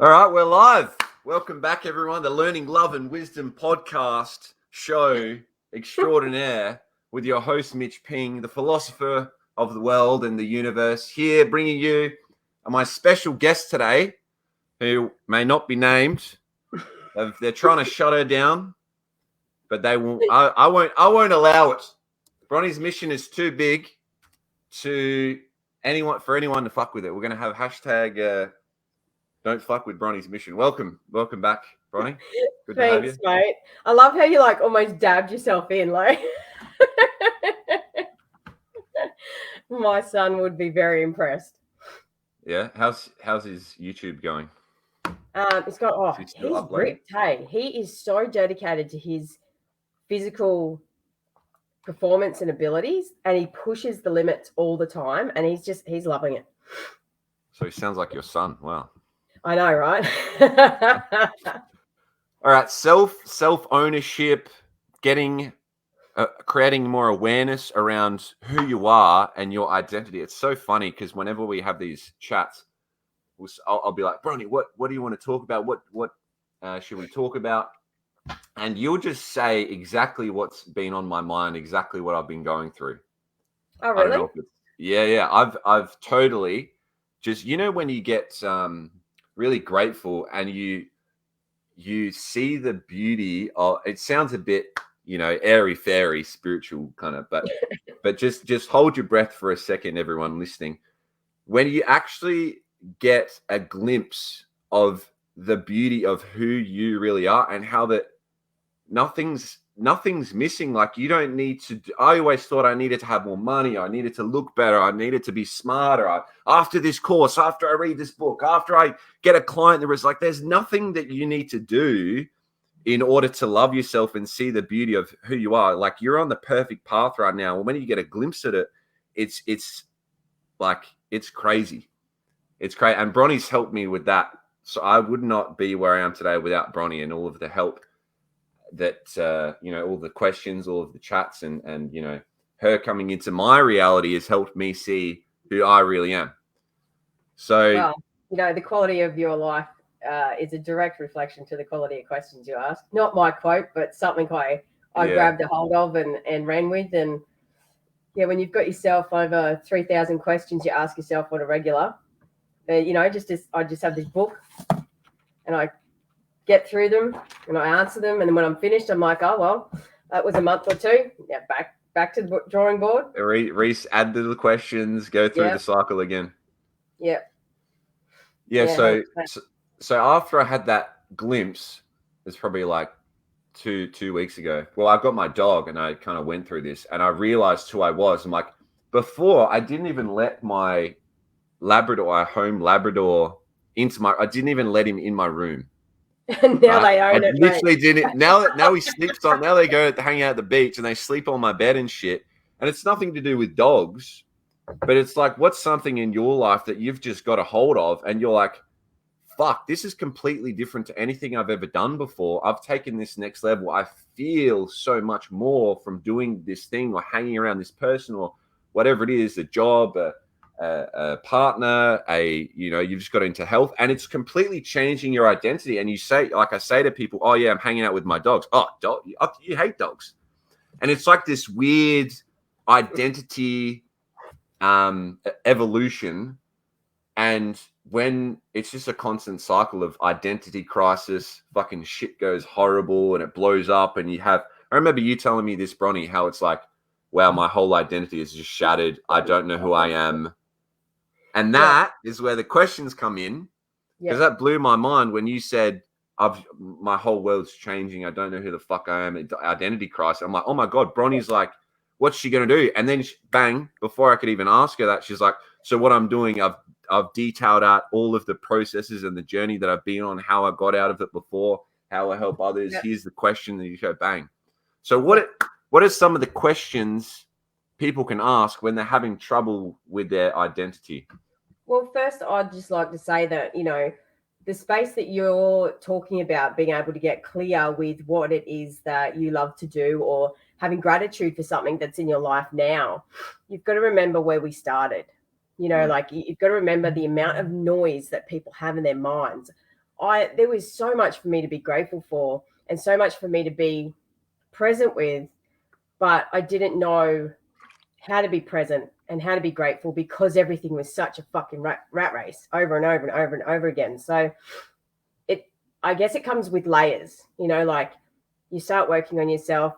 All right, we're live. Welcome back, everyone. The Learning Love and Wisdom podcast show extraordinaire with your host, Mitch Ping, the philosopher of the world and the universe, here bringing you my special guest today, who may not be named. They're trying to shut her down, but they won't. I won't allow it. Bronny's mission is too big for anyone to fuck with it. We're going to have hashtag don't fuck with Bronny's mission. Welcome back, Bronny. Good to have you. Thanks, mate. I love how you almost dabbed yourself in. My son would be very impressed. Yeah, how's his YouTube going? He's ripped. Hey, he is so dedicated to his physical performance and abilities, and he pushes the limits all the time, and he's loving it. So he sounds like your son. Wow. I know, right? All right, self ownership, creating more awareness around who you are and your identity. It's so funny because whenever we have these chats, I'll be like, Bronny, what do you want to talk about? What should we talk about? And you'll just say exactly what's been on my mind, exactly what I've been going through. Oh, really? Yeah. I've totally just, when you get really grateful and you see the beauty of it. Sounds a bit, airy fairy, spiritual kind of, but just hold your breath for a second, everyone listening. When you actually get a glimpse of the beauty of who you really are and how that nothing's missing. Like, you don't need to. I always thought I needed to have more money. I needed to look better. I needed to be smarter. After this course, after I read this book, after I get a client, there's nothing that you need to do in order to love yourself and see the beauty of who you are. Like, you're on the perfect path right now. When you get a glimpse at it, it's crazy. It's crazy. And Bronny's helped me with that. So I would not be where I am today without Bronny and all of the help that, all the questions, all of the chats and her coming into my reality has helped me see who I really am. So, the quality of your life is a direct reflection to the quality of questions you ask. Not my quote, but something I grabbed a hold of and ran with. And yeah, when you've got yourself over 3,000 questions you ask yourself on a regular, I just have this book and I get through them and I answer them. And then when I'm finished, I'm like, oh, well, that was a month or two. Yeah, back to the drawing board. Add the questions, go through the cycle again. Yeah. Yeah. So after I had that glimpse, it's probably like two weeks ago. Well, I got my dog and I kind of went through this and I realized who I was. I'm like, before I didn't even let my home Labrador I didn't even let him in my room. Now they own it. Literally didn't. Now he sleeps on. Now they go hang out at the beach and they sleep on my bed and shit. And it's nothing to do with dogs, but it's like, what's something in your life that you've just got a hold of, and you're like, fuck, this is completely different to anything I've ever done before. I've taken this next level. I feel so much more from doing this thing or hanging around this person or whatever it is, a job, a partner, you've just got into health, and it's completely changing your identity. And you say, like I say to people, oh yeah, I'm hanging out with my dogs. Oh, you hate dogs. And it's like this weird identity evolution. And when it's just a constant cycle of identity crisis, fucking shit goes horrible and it blows up. And I remember you telling me this, Bronny, how it's like, wow, my whole identity is just shattered. I don't know who I am. And that is where the questions come in, because that blew my mind when you said, my whole world's changing. I don't know who the fuck I am. Identity crisis. I'm like, oh my God, Bronny's like, what's she going to do? And then bang, before I could even ask her that, she's like, so what I'm doing, I've detailed out all of the processes and the journey that I've been on, how I got out of it before, how I help others. Here's the question, and you go bang. So what are some of the questions people can ask when they're having trouble with their identity? Well, first, I'd just like to say that, the space that you're talking about, being able to get clear with what it is that you love to do or having gratitude for something that's in your life now, you've got to remember where we started. You've got to remember the amount of noise that people have in their minds. there was so much for me to be grateful for and so much for me to be present with, but I didn't know how to be present and how to be grateful because everything was such a fucking rat race over and over and over and over again. So I guess it comes with layers, like you start working on yourself,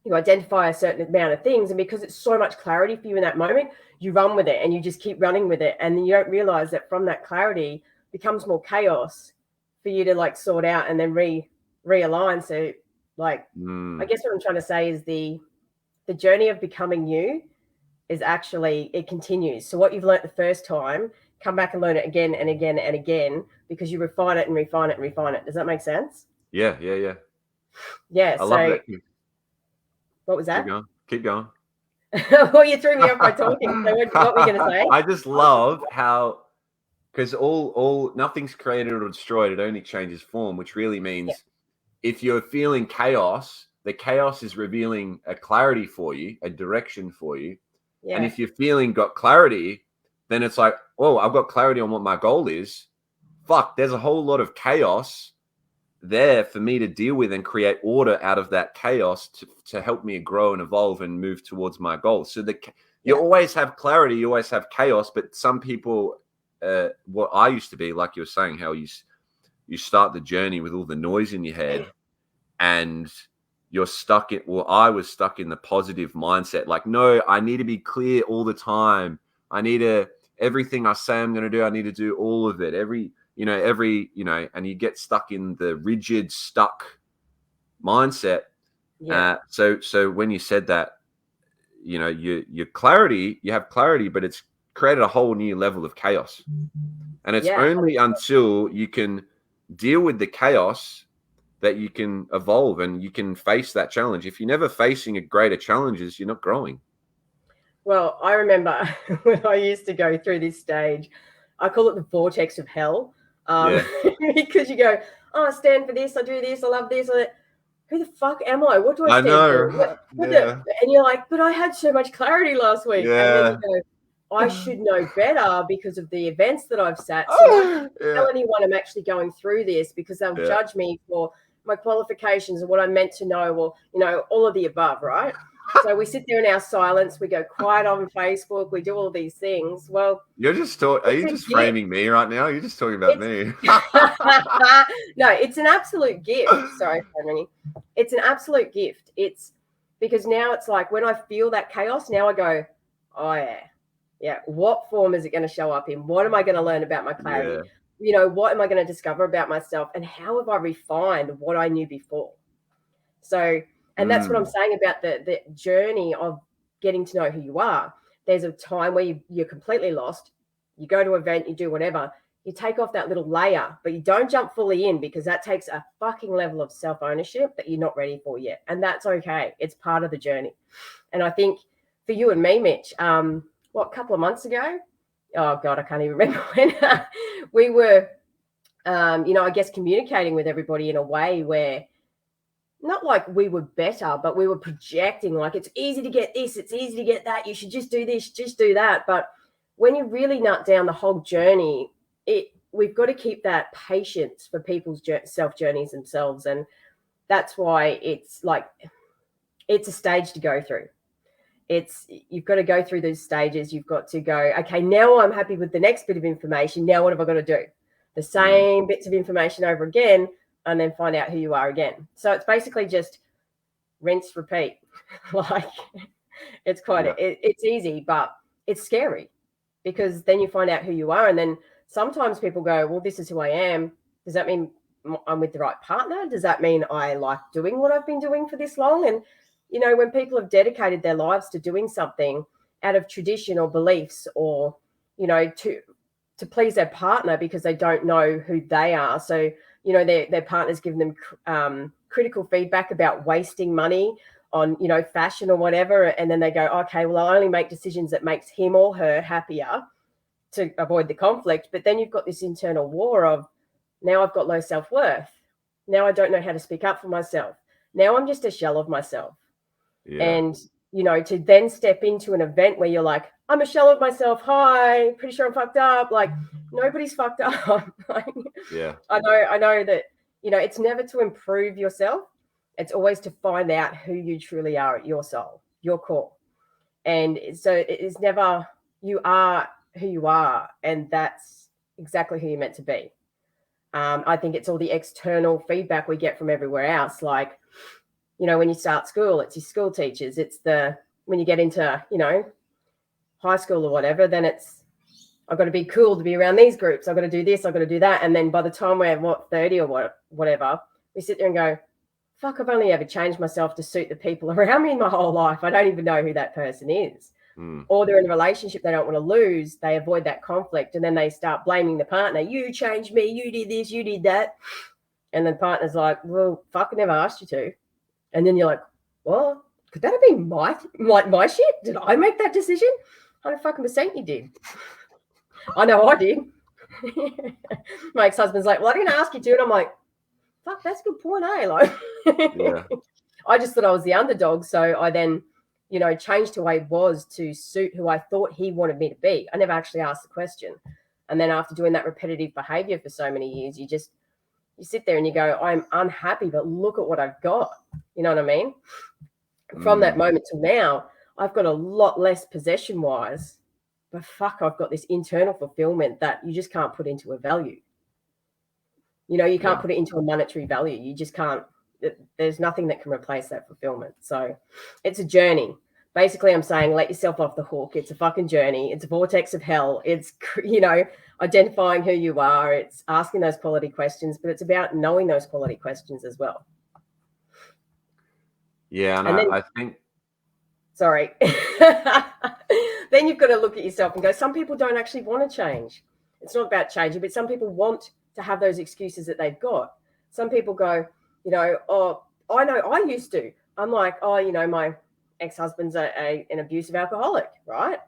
you identify a certain amount of things, and because it's so much clarity for you in that moment, you run with it and you just keep running with it. And then you don't realize that from that clarity becomes more chaos for you to like sort out and then realign. So like, I guess what I'm trying to say is the journey of becoming you is actually, it continues. So what you've learned the first time, come back and learn it again and again and again, because you refine it and refine it and refine it. Does that make sense? Yeah. Yeah. I love that. What was that? Keep going. Well, you threw me off by talking. So what were we going to say? I just love how, because all nothing's created or destroyed. It only changes form, which really means if you're feeling chaos, the chaos is revealing a clarity for you, a direction for you. Yeah. And if you're feeling got clarity, then it's like, oh, I've got clarity on what my goal is. Fuck, there's a whole lot of chaos there for me to deal with and create order out of that chaos to help me grow and evolve and move towards my goals. So you always have clarity, you always have chaos, but some people, what I used to be, like you were saying, how you start the journey with all the noise in your head and you're stuck in, well, I was stuck in the positive mindset. Like, no, I need to be clear all the time. Everything I say I'm going to do, I need to do all of it. And you get stuck in the rigid, stuck mindset. Yeah. So when you said that, your clarity, you have clarity, but it's created a whole new level of chaos. And it's only until you can deal with the chaos that you can evolve and you can face that challenge. If you're never facing a greater challenges, you're not growing. Well, I remember when I used to go through this stage, I call it the vortex of hell. Because you go, oh, I stand for this, I do this, I love this. Who the fuck am I? What do I stand for? And you're like, but I had so much clarity last week. Yeah. And then you go, I should know better because of the events that I've sat. So I can't tell anyone I'm actually going through this because they'll judge me for my qualifications and what I'm meant to know, or, all of the above, right? So we sit there in our silence, we go quiet on Facebook, we do all these things. Well, are you just framing me right now? You're just talking about me. No, it's an absolute gift. Sorry, Henry. It's an absolute gift. It's because now it's like when I feel that chaos, now I go, oh yeah. What form is it going to show up in? What am I going to learn about my clarity? Yeah. What am I going to discover about myself? And how have I refined what I knew before? So, and that's what I'm saying about the journey of getting to know who you are. There's a time where you're completely lost. You go to an event, you do whatever. You take off that little layer, but you don't jump fully in because that takes a fucking level of self-ownership that you're not ready for yet. And that's okay. It's part of the journey. And I think for you and me, Mitch, a couple of months ago, oh God, I can't even remember when, we were, I guess communicating with everybody in a way where, not like we were better, but we were projecting like it's easy to get this, it's easy to get that, you should just do this, just do that. But when you really nut down the whole journey, we've got to keep that patience for people's self journeys themselves. And that's why it's like, it's a stage to go through. You've got to go through those stages. You've got to go, okay, now I'm happy with the next bit of information. Now what have I got to do? The same bits of information over again, and then find out who you are again. So it's basically just rinse, repeat. Like it's it's easy, but it's scary because then you find out who you are. And then sometimes people go, well, this is who I am. Does that mean I'm with the right partner? Does that mean I like doing what I've been doing for this long? And, when people have dedicated their lives to doing something out of tradition or beliefs or, to please their partner because they don't know who they are. So, their partner's giving them critical feedback about wasting money on, fashion or whatever. And then they go, okay, well, I only make decisions that makes him or her happier to avoid the conflict. But then you've got this internal war of now I've got low self-worth. Now I don't know how to speak up for myself. Now I'm just a shell of myself. Yeah. And, to then step into an event where you're like, I'm a shell of myself. Hi, pretty sure I'm fucked up. Like, nobody's fucked up. Like, Yeah. I know that, it's never to improve yourself. It's always to find out who you truly are at your soul, your core. And so it is never, you are who you are, and that's exactly who you're meant to be. I think it's all the external feedback we get from everywhere else. Like, when you start school, it's your school teachers. It's when you get into, high school or whatever, then it's, I've got to be cool to be around these groups. I've got to do this. I've got to do that. And then by the time we're 30 or whatever, we sit there and go, fuck, I've only ever changed myself to suit the people around me my whole life. I don't even know who that person is. Or they're in a relationship they don't want to lose. They avoid that conflict. And then they start blaming the partner. You changed me. You did this. You did that. And the partner's like, well, fuck, I never asked you to. And then you're like, well, could that have been my shit? Did I make that decision? 100% you did. I know I did. My ex-husband's like, well, I didn't ask you to. And I'm like, fuck, that's a good point, eh? Like, yeah. I just thought I was the underdog. So I then, changed who I was to suit who I thought he wanted me to be. I never actually asked the question. And then after doing that repetitive behavior for so many years, you sit there and you go, I'm unhappy, but look at what I've got. You know what I mean? From that moment till now, I've got a lot less possession-wise, but fuck, I've got this internal fulfillment that you just can't put into a value. You can't put it into a monetary value. You just can't. There's nothing that can replace that fulfillment. So it's a journey. Basically, I'm saying let yourself off the hook. It's a fucking journey. It's a vortex of hell. It's, identifying who you are. It's asking those quality questions, but it's about knowing those quality questions as well. Yeah, and then, I think... Sorry. Then you've got to look at yourself and go, some people don't actually want to change. It's not about changing, but some people want to have those excuses that they've got. Some people go, oh, I know I used to. I'm like, oh, my ex-husband's an abusive alcoholic, right?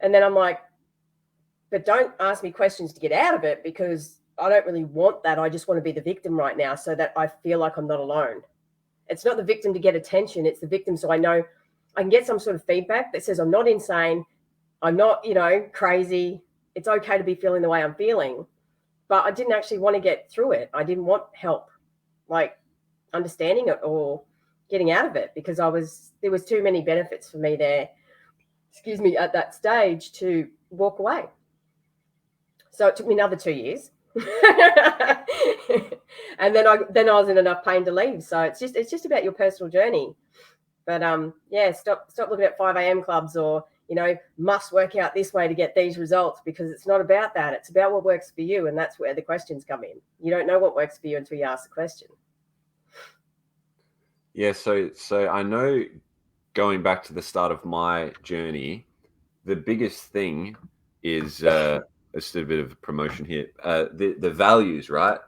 And then I'm like, but don't ask me questions to get out of it, because I don't really want that. I just want to be the victim right now so that I feel like I'm not alone. It's not the victim to get attention. It's the victim so I know I can get some sort of feedback that says I'm not insane. I'm not, crazy. It's okay to be feeling the way I'm feeling. But I didn't actually want to get through it. I didn't want help, like understanding it or getting out of it, because there was too many benefits for me there, at that stage to walk away. So it took me another 2 years. And then I was in enough pain to leave. So it's just about your personal journey. But stop looking at 5 a.m. clubs or, must work out this way to get these results, because it's not about that. It's about what works for you. And that's where the questions come in. You don't know what works for you until you ask the question. Yeah. So I know, going back to the start of my journey, the biggest thing is, it's a bit of a promotion here. The values, right?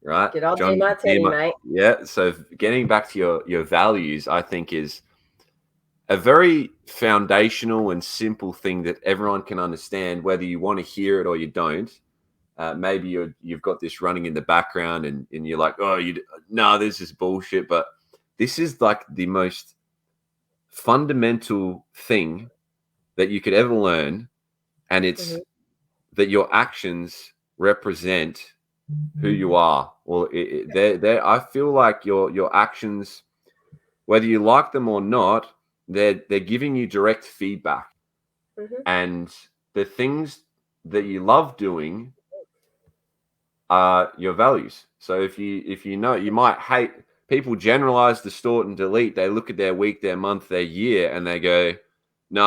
Right. Good old Martini, mate. Yeah. So getting back to your values, I think, is a very foundational and simple thing that everyone can understand, whether you want to hear it or you don't. Maybe you've got this running in the background and you're like, oh, no, this is bullshit. But this is like the most fundamental thing that you could ever learn. And it's that your actions represent who you are. Well, I feel like your actions, whether you like them or not, they're giving you direct feedback. And the things that you love doing are your values. So if you know, you might hate people generalize, distort, and delete. They look at their week, their month, their year, and they go, no,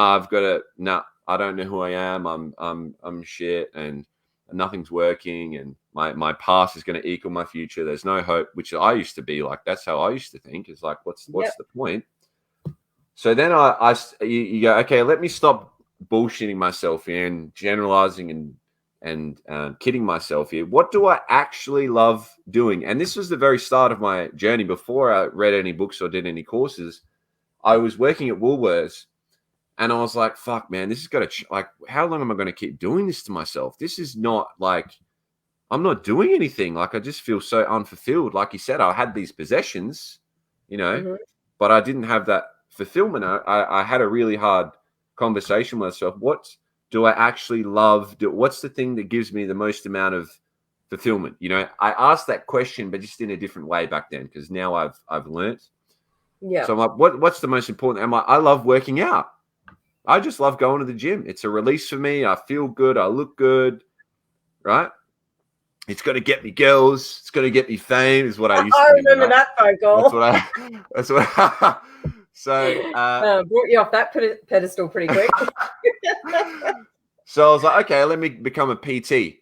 I don't know who I am. I'm shit, and nothing's working, and my past is going to equal my future. There's no hope, which I used to be like. That's how I used to think. It's like, what's the point? So then you go, okay, let me stop bullshitting myself here and generalizing and kidding myself here. What do I actually love doing? And this was the very start of my journey. Before I read any books or did any courses, I was working at Woolworths, and I was like, fuck, man, this is got to, like, how long am I going to keep doing this to myself? This is not like, I'm not doing anything. Like, I just feel so unfulfilled. Like you said, I had these possessions, but I didn't have that fulfillment. I had a really hard conversation with myself. What do I actually love? What's the thing that gives me the most amount of fulfillment? You know, I asked that question, but just in a different way back then, because now I've learnt. Yeah. So I'm like, what's the most important? I'm like, I love working out. I just love going to the gym. It's a release for me. I feel good. I look good. Right? It's going to get me girls. It's going to get me fame. Is what I used to think. Remember right? that phone call. That's what I. That's what. So brought you off that pedestal pretty quick. So I was like, okay, let me become a PT.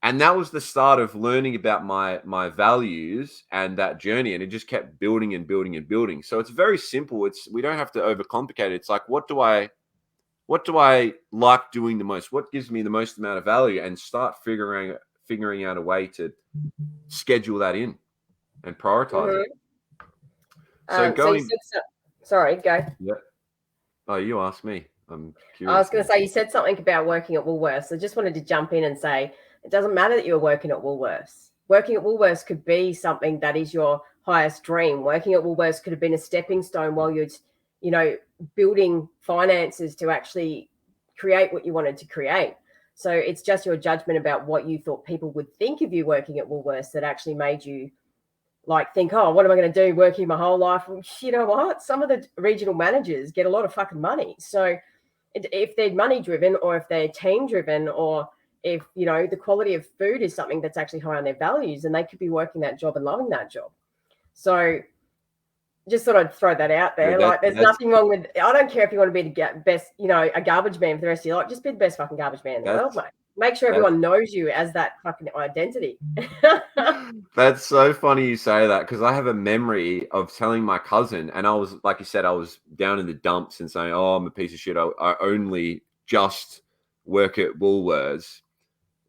And that was the start of learning about my values and that journey. And it just kept building and building and building. So it's very simple. We don't have to overcomplicate it. It's like, what do I like doing the most? What gives me the most amount of value? And start figuring out a way to schedule that in and prioritize it. So going. Sorry, go. Yeah. Oh, you asked me. I'm curious. I was going to say, you said something about working at Woolworths. I just wanted to jump in and say, it doesn't matter that you're working at Woolworths. Working at Woolworths could be something that is your highest dream. Working at Woolworths could have been a stepping stone while you're, building finances to actually create what you wanted to create. So it's just your judgment about what you thought people would think of you working at Woolworths that actually made you think, oh, what am I going to do working my whole life? Well, you know what? Some of the regional managers get a lot of fucking money. So if they're money driven, or if they're team driven, or if, the quality of food is something that's actually high on their values, and they could be working that job and loving that job. So just thought I'd throw that out there. Yeah, there's nothing wrong with, I don't care if you want to be the best, a garbage man for the rest of your life. Just be the best fucking garbage man in the world, mate. Make sure everyone knows you as that fucking identity. That's so funny you say that, because I have a memory of telling my cousin, and I was, like you said, I was down in the dumps and saying, oh, I'm a piece of shit. I only just work at Woolworths,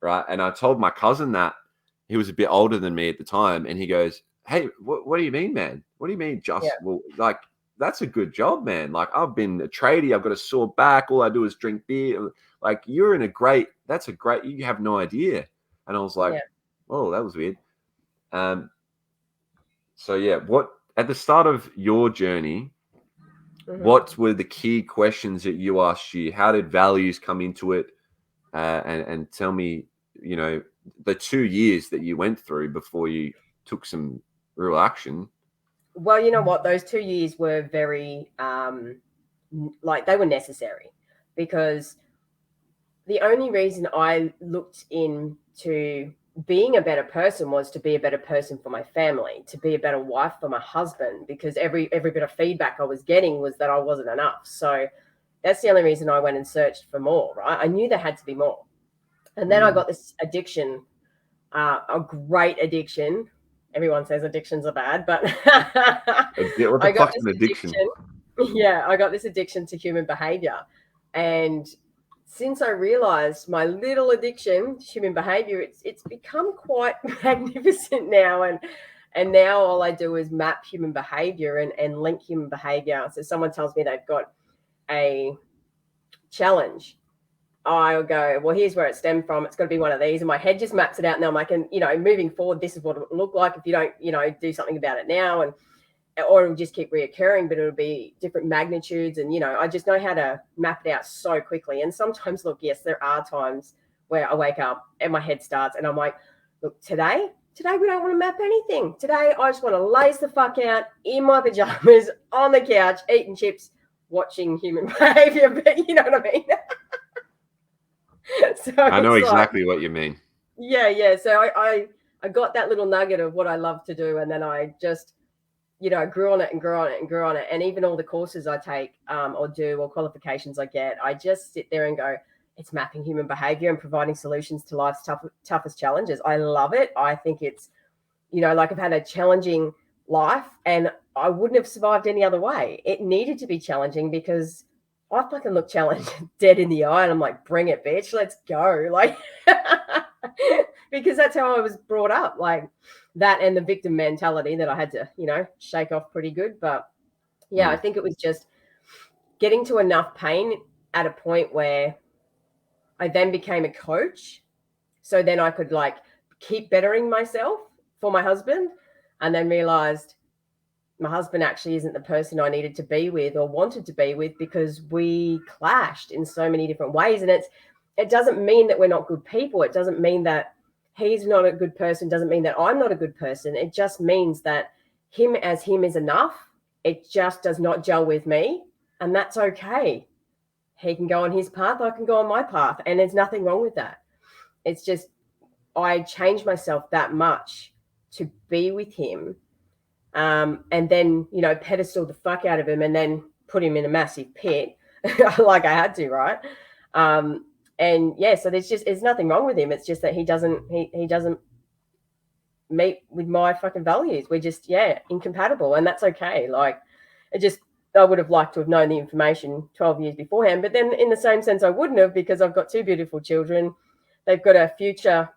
right? And I told my cousin that. He was a bit older than me at the time, and he goes, hey, what do you mean, man? What do you mean just, well, that's a good job, man. Like, I've been a tradie. I've got a sore back. All I do is drink beer. Like, you're in you have no idea. And I was like, oh, that was weird. So yeah, at the start of your journey, what were the key questions that you asked you? How did values come into it? And tell me, the 2 years that you went through before you took some real action. Well, you know what? Those 2 years were very, they were necessary, because the only reason I looked into being a better person was to be a better person for my family, to be a better wife for my husband, because every bit of feedback I was getting was that I wasn't enough. So that's the only reason I went and searched for more, right? I knew there had to be more. And then I got this addiction, a great addiction. Everyone says addictions are bad, but what the fuck's an addiction? Yeah, I got this addiction to human behavior. And since I realized my little addiction to human behavior, it's become quite magnificent now. And now all I do is map human behavior and link human behavior. So someone tells me they've got a challenge, I'll go, well, here's where it stemmed from. It's got to be one of these. And my head just maps it out. Now I'm like, and, moving forward, this is what it will look like if you don't, do something about it now. Or it'll just keep reoccurring, but it'll be different magnitudes. And, I just know how to map it out so quickly. And sometimes, look, yes, there are times where I wake up and my head starts and I'm like, look, today we don't want to map anything. Today, I just want to laze the fuck out in my pajamas on the couch, eating chips, watching human behavior. But you know what I mean? So I know exactly what you mean. Yeah. So I got that little nugget of what I love to do, and then I just, grew on it and grew on it and grew on it. And even all the courses I take or do, or qualifications I get, I just sit there and go, it's mapping human behavior and providing solutions to life's toughest challenges. I love it. I think it's, I've had a challenging life, and I wouldn't have survived any other way. It needed to be challenging because I fucking look challenged dead in the eye, and I'm like, bring it, bitch, let's go. Because that's how I was brought up, like that, and the victim mentality that I had to, shake off pretty good. But yeah, I think it was just getting to enough pain at a point where I then became a coach. So then I could keep bettering myself for my husband, and then realized, my husband actually isn't the person I needed to be with or wanted to be with because we clashed in so many different ways. And it doesn't mean that we're not good people. It doesn't mean that he's not a good person. It doesn't mean that I'm not a good person. It just means that him as him is enough. It just does not gel with me. And that's okay. He can go on his path. I can go on my path. And there's nothing wrong with that. It's just I changed myself that much to be with him. And then, pedestal the fuck out of him and then put him in a massive pit like I had to, right? And yeah, so there's nothing wrong with him. It's just that he doesn't meet with my fucking values. We're just, incompatible, and that's okay. Like, I would have liked to have known the information 12 years beforehand, but then in the same sense, I wouldn't have, because I've got two beautiful children. They've got a future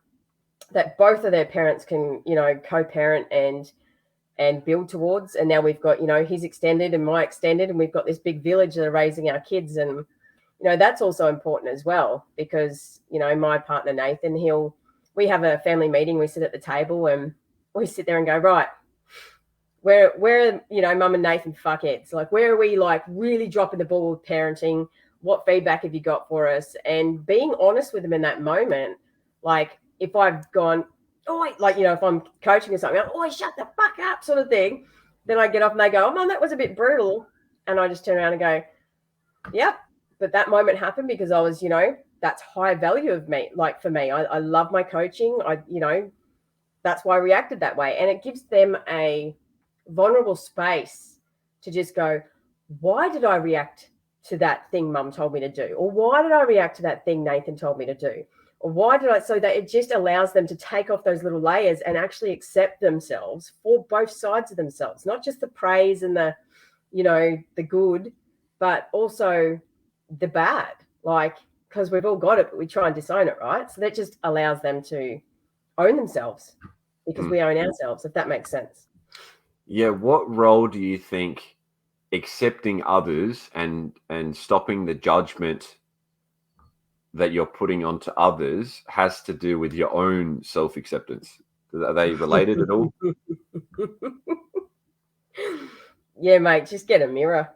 that both of their parents can, co-parent and build towards. And now we've got, his extended and my extended, and we've got this big village that are raising our kids. And, that's also important as well, because, my partner, Nathan, we have a family meeting. We sit at the table and we sit there and go, right, where Mum and Nathan fuckheads, like, where are we, like, really dropping the ball with parenting? What feedback have you got for us? And being honest with them in that moment, like, if I've gone, if I'm coaching or something, shut the fuck up, sort of thing, then I get off and they go, oh, Mum, that was a bit brutal. And I just turn around and go, yep, but that moment happened because I was, that's high value of me. Like, for me, I love my coaching. That's why I reacted that way. And it gives them a vulnerable space to just go, why did I react to that thing Mum told me to do? Or why did I react to that thing Nathan told me to do? Or why did I? So that it just allows them to take off those little layers and actually accept themselves for both sides of themselves, not just the praise and the, the good, but also the bad, like, because we've all got it, but we try and disown it, right? So that just allows them to own themselves because we own ourselves, if that makes sense. Yeah. What role do you think accepting others and stopping the judgment that you're putting onto others has to do with your own self-acceptance? Are they related at all? Yeah, mate, just get a mirror.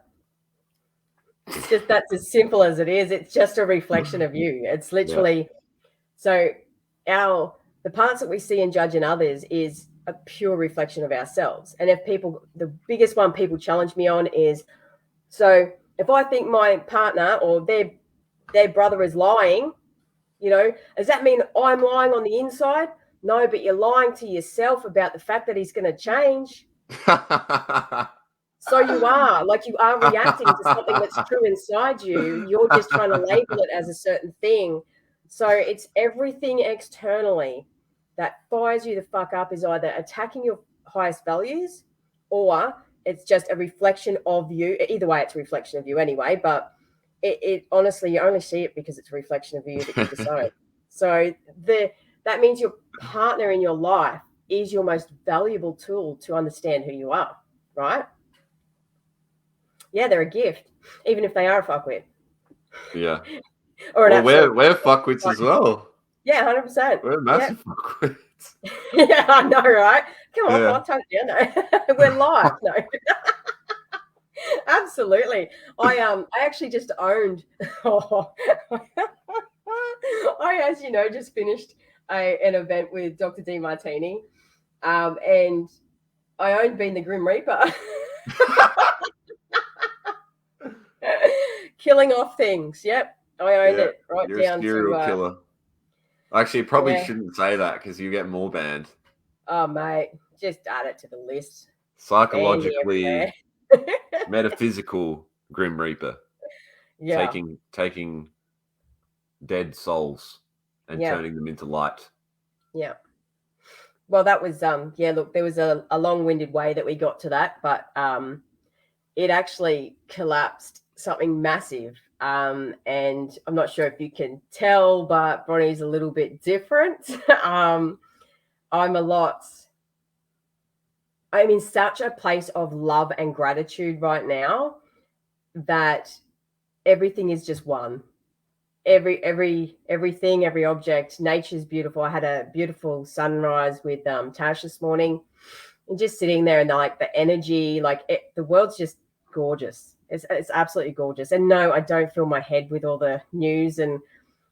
It's just, that's as simple as it is. It's just a reflection of you. It's literally, so the parts that we see and judge in others is a pure reflection of ourselves. And the biggest one people challenge me on is, so if I think my partner or their brother is lying, does that mean I'm lying on the inside? No, but you're lying to yourself about the fact that he's going to change. So you are reacting to something that's true inside you. You're just trying to label it as a certain thing. So it's everything externally that fires you the fuck up is either attacking your highest values or it's just a reflection of you. Either way, it's a reflection of you anyway, but it honestly, you only see it because it's a reflection of you that you decide. So that means your partner in your life is your most valuable tool to understand who you are, right? Yeah, they're a gift, even if they are a fuckwit. Yeah. Or we're fuckwits as well. Yeah, 100%. We're massive fuckwits. Yeah, I know, right? Come on, I'll tell you, no. We're live, no. Absolutely. I actually just owned. I, as you know, just finished an event with Dr. DeMartini, and I owned being the Grim Reaper. Killing off things. Yep, I owned it right you're down a serial to killer. Actually, you probably shouldn't say that because you get more banned. Oh, mate, just add it to the list. Psychologically, metaphysical Grim Reaper. Yeah. Taking dead souls and turning them into light. Yeah. Well, that was look, there was a long-winded way that we got to that, but it actually collapsed something massive. And I'm not sure if you can tell, but Bronny's a little bit different. I'm in such a place of love and gratitude right now that everything is just one. Everything, every object, nature's beautiful. I had a beautiful sunrise with Tash this morning. and just sitting there and like the energy, like the world's just gorgeous. It's absolutely gorgeous. And no, I don't fill my head with all the news and,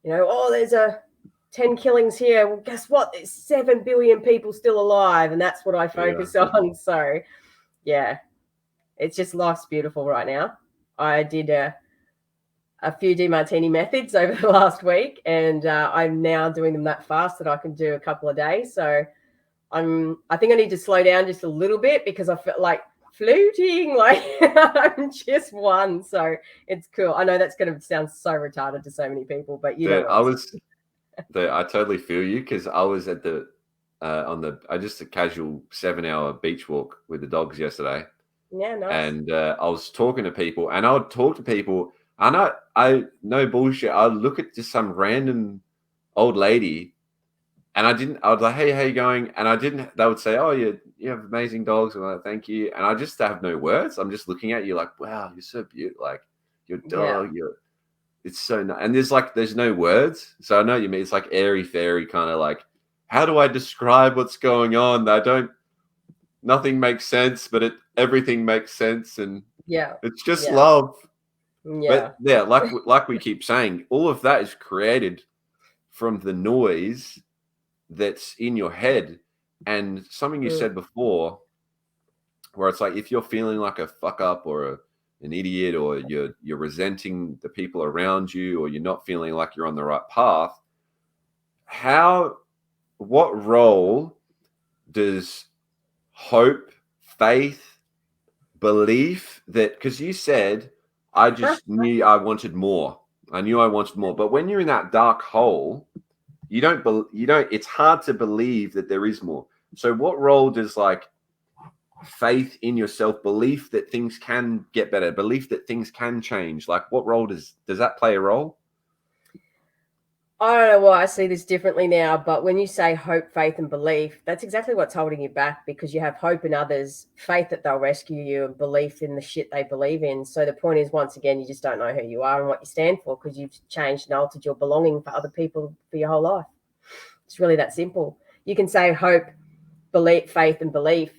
oh, there's 10 killings here. Well, guess what? There's 7 billion people still alive. And that's what I focus on. So, yeah, it's just life's beautiful right now. I did a few DiMartini methods over the last week, and I'm now doing them that fast that I can do a couple of days. So I think I need to slow down just a little bit because I felt like floating, like I'm just one. So it's cool. I know that's going to sound so retarded to so many people, but I totally feel you, because I was at just a casual 7-hour beach walk with the dogs yesterday. Yeah, nice. And I was talking to people, and I would talk to people, and I no bullshit, I'd look at just some random old lady, and I was like, hey, how you going? And they would say, oh, you have amazing dogs. And I'm like, thank you. And I just have no words. I'm just looking at you like, wow, you're so beautiful. Like, your dog, it's so nice. And there's no words. So I know what you mean. It's like airy fairy kind of like, how do I describe what's going on? Nothing makes sense, but everything makes sense. And it's just love. Yeah. But yeah, like we keep saying, all of that is created from the noise that's in your head. And something you said before, where it's like, if you're feeling like a fuck up or an idiot, or you're resenting the people around you, or you're not feeling like you're on the right path, what role does hope, faith, belief, because you said, I just knew I wanted more. I knew I wanted more. But when you're in that dark hole, it's hard to believe that there is more. So what role does like faith in yourself, belief that things can get better, belief that things can change, like what role does that play a role? I don't know why I see this differently now, but when you say hope, faith, and belief, that's exactly what's holding you back, because you have hope in others, faith that they'll rescue you, and belief in the shit they believe in. So the point is, once again, you just don't know who you are and what you stand for, because you've changed and altered your belonging for other people for your whole life. It's really that simple. You can say hope, belief, faith, and belief,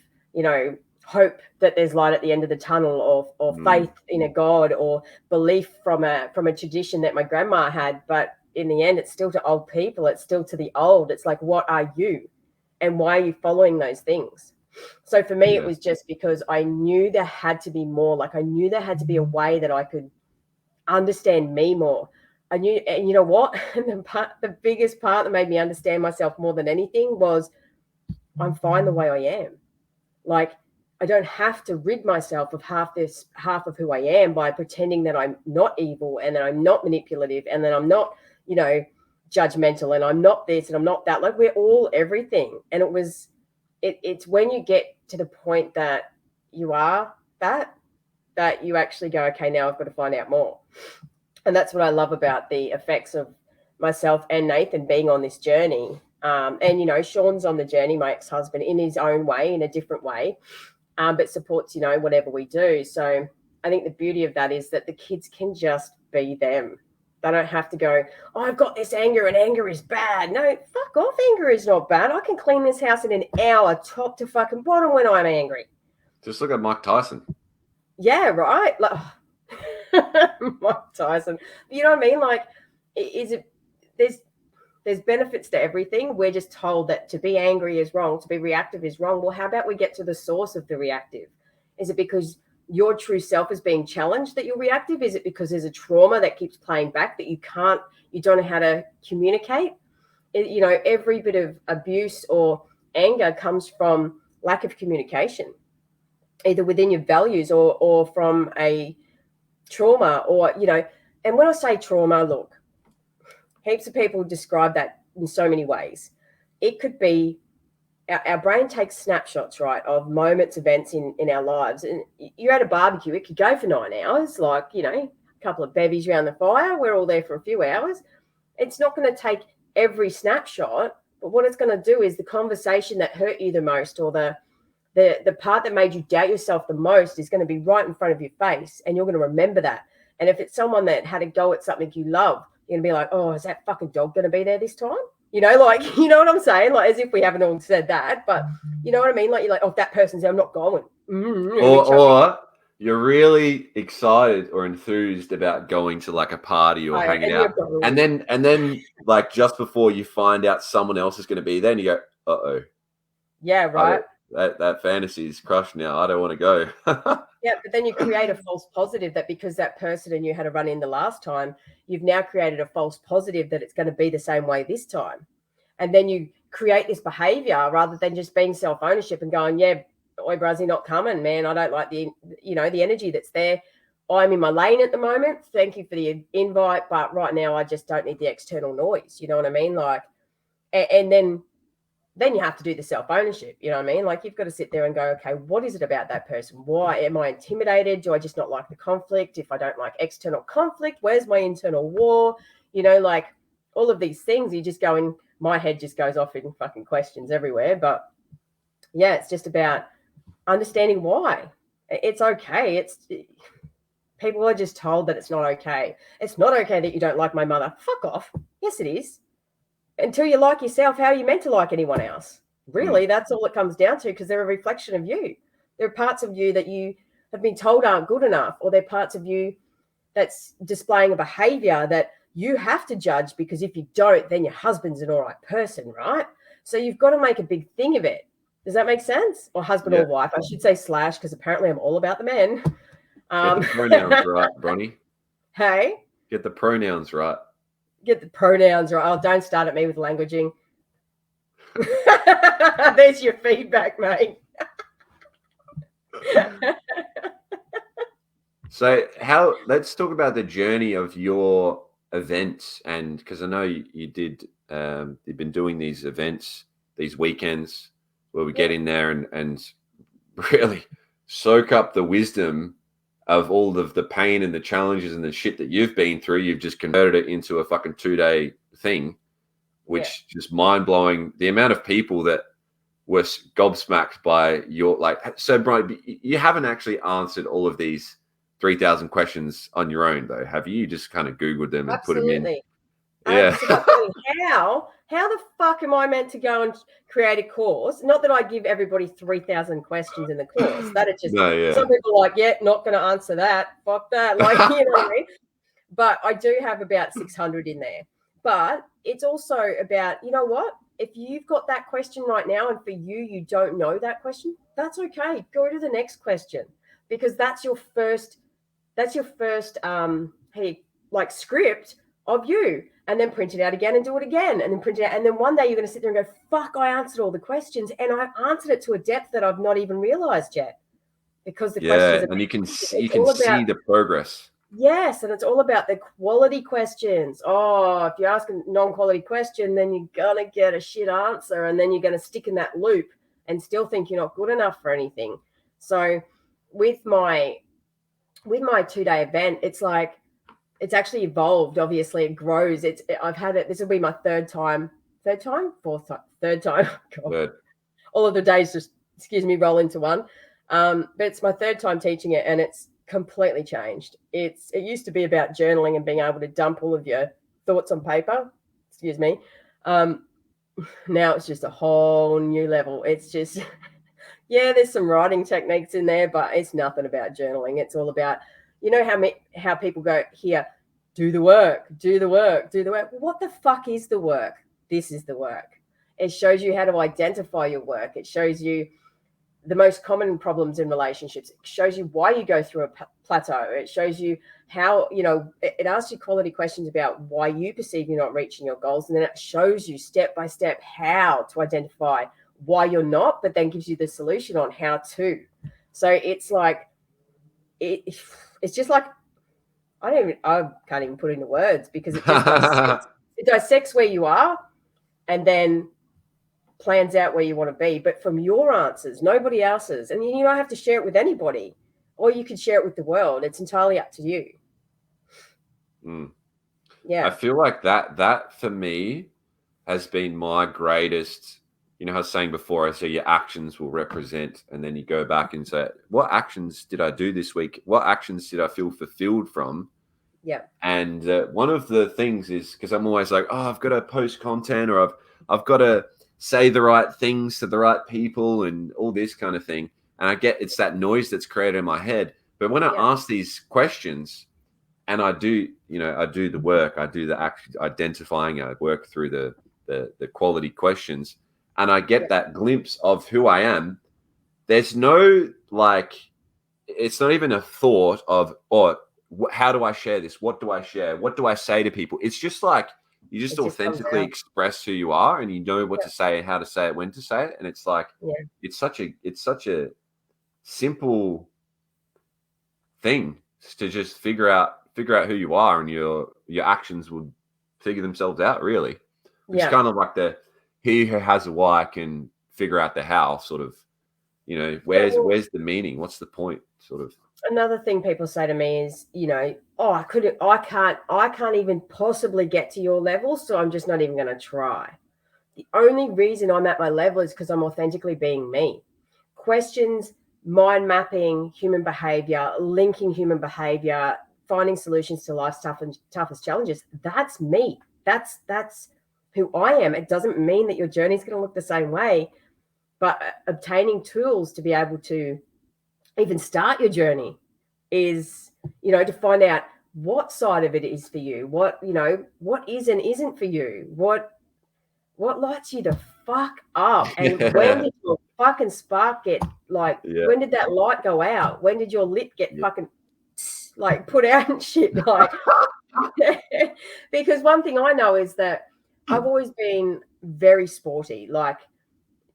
hope that there's light at the end of the tunnel, or faith in a God, or belief from a tradition that my grandma had. But in the end, it's still to old people. It's still to the old. It's like, what are you, and why are you following those things? So for me, it was just because I knew there had to be more. Like, I knew there had to be a way that I could understand me more. I knew, and you know what? The biggest part that made me understand myself more than anything was, I'm fine the way I am. Like, I don't have to rid myself of half of who I am by pretending that I'm not evil, and that I'm not manipulative, and that I'm not, judgmental, and I'm not this and I'm not that. Like, we're all everything. And it's when you get to the point that you are that you actually go, okay, now I've got to find out more. And that's what I love about the effects of myself and Nathan being on this journey. And Sean's on the journey, my ex-husband, in his own way, in a different way, but supports whatever we do. So I think the beauty of that is that the kids can just be them. They don't have to go, oh, I've got this anger, and anger is bad. No, fuck off, anger is not bad. I can clean this house in an hour, top to fucking bottom, when I'm angry. Just look at Mike Tyson. Yeah, right. Like, Mike Tyson. You know what I mean? Like, there's benefits to everything. We're just told that to be angry is wrong, to be reactive is wrong. Well, how about we get to the source of the reactive? Is it because your true self is being challenged that you're reactive? Is it because there's a trauma that keeps playing back that you don't know how to communicate? Every bit of abuse or anger comes from lack of communication, either within your values or from a trauma, and when I say trauma, look, heaps of people describe that in so many ways. It could be our brain takes snapshots, right, of moments, events in our lives. And you're at a barbecue, it could go for 9 hours, like, a couple of bevies around the fire. We're all there for a few hours. It's not going to take every snapshot, but what it's going to do is the conversation that hurt you the most, or the part that made you doubt yourself the most, is going to be right in front of your face, and you're going to remember that. And if it's someone that had a go at something you love, you're going to be like, oh, is that fucking dog going to be there this time? You know, like, you know what I'm saying? Like, as if we haven't all said that, but you know what I mean? Like, you're like, oh, that person's, I'm not going. Or you're really excited or enthused about going to like a party or hanging out. And then like just before you find out someone else is going to be there and you go, uh-oh. Yeah, right. That fantasy is crushed now. I don't want to go. Yeah, but then you create a false positive that because that person and you had a run in the last time, you've now created a false positive that it's going to be the same way this time. And then you create this behavior rather than just being self-ownership and going, yeah, oi, Brazzy, not coming, man. I don't like the energy that's there. I'm in my lane at the moment. Thank you for the invite, but right now I just don't need the external noise. You know what I mean? Like, and then you have to do the self-ownership. You know what I mean? Like, you've got to sit there and go, okay, what is it about that person? Why am I intimidated? Do I just not like the conflict? If I don't like external conflict, where's my internal war? You know, like all of these things, you just go in, my head just goes off in fucking questions everywhere. But yeah, it's just about understanding why. It's okay. People are just told that it's not okay. It's not okay that you don't like my mother. Fuck off. Yes, it is. Until you like yourself, how are you meant to like anyone else? Really, that's all it comes down to, because they're a reflection of you. There are parts of you that you have been told aren't good enough, or they're parts of you that's displaying a behavior that you have to judge, because if you don't, then your husband's an all right person, right? So you've got to make a big thing of it. Does that make sense? Or husband or wife. I should say slash, because apparently I'm all about the men. Get the pronouns right, Bronny. Hey? Get the pronouns right. Get the pronouns right. Oh, don't start at me with languaging. There's your feedback, mate. So let's talk about the journey of your events, and because I know you did, you've been doing these events, these weekends where we get in there and really soak up the wisdom of all of the pain and the challenges and the shit that you've been through. You've just converted it into a fucking 2-day thing, which just mind blowing. The amount of people that were gobsmacked by your, like, so Brian, you haven't actually answered all of these 3,000 questions on your own, though, have you? You just kind of Googled them and put them in. Yeah. How the fuck am I meant to go and create a course? Not that I give everybody 3,000 questions in the course. That it's just some people are like, yeah, not going to answer that. Fuck that. Like, you know what I mean? But I do have about 600 in there. But it's also about, you know what? If you've got that question right now and for you don't know that question, that's okay. Go to the next question, because that's your first script of you. And then print it out again and do it again, and then print it out. And then one day you're going to sit there and go, fuck, I answered all the questions, and I answered it to a depth that I've not even realized yet. Because the questions and you can see the progress. Yes, and it's all about the quality questions. Oh, if you ask a non-quality question, then you're going to get a shit answer, and then you're going to stick in that loop and still think you're not good enough for anything. So with my 2-day event, it's like, it's actually evolved. Obviously, it grows. I've had it. This will be my third time. God. All of the days just, roll into one. But it's my third time teaching it, and it's completely changed. It used to be about journaling and being able to dump all of your thoughts on paper. Now it's just a whole new level. It's just, there's some writing techniques in there, but it's nothing about journaling. It's all about, you know how people go, here, do the work. What the fuck is the work? This is the work. It shows you how to identify your work. It shows you the most common problems in relationships. It shows you why you go through a plateau. It shows you how, it asks you quality questions about why you perceive you're not reaching your goals. And then it shows you step by step how to identify why you're not, but then gives you the solution on how to. So it's like, it's just like, I can't even put it into words, because it just dissects where you are and then plans out where you want to be, but from your answers, nobody else's. And you don't have to share it with anybody, or you could share it with the world. It's entirely up to you. Yeah. I feel like that for me has been my greatest, I was saying before, I say your actions will represent, and then you go back and say, what actions did I do this week? What actions did I feel fulfilled from? Yeah. And one of the things is because I'm always like, oh, I've got to post content, or I've got to say the right things to the right people, and all this kind of thing. And I get it's that noise that's created in my head. But when I ask these questions, and I do, I do the work, I do the identifying, I work through the quality questions, and I get that glimpse of who I am. There's no like, it's not even a thought of, oh, how do I share this? What do I share? What do I say to people? It's just like you just authentically express who you are, and you know what to say and how to say it, when to say it, and it's like it's such a simple thing to just figure out who you are, and your actions will figure themselves out, really. It's kind of like the he who has a why can figure out the how, sort of. Where's the meaning? What's the point? Sort of. Another thing people say to me is, oh, I can't even possibly get to your level, so I'm just not even going to try. The only reason I'm at my level is because I'm authentically being me. Questions, mind mapping human behavior, linking human behavior, finding solutions to life's toughest challenges. That's me. That's who I am. It doesn't mean that your journey's going to look the same way, but obtaining tools to be able to even start your journey is, to find out what side of it is for you, what is and isn't for you, what lights you the fuck up, and when did your fucking spark get when did that light go out? When did your lit get fucking like put out and shit? Like, because one thing I know is that I've always been very sporty, like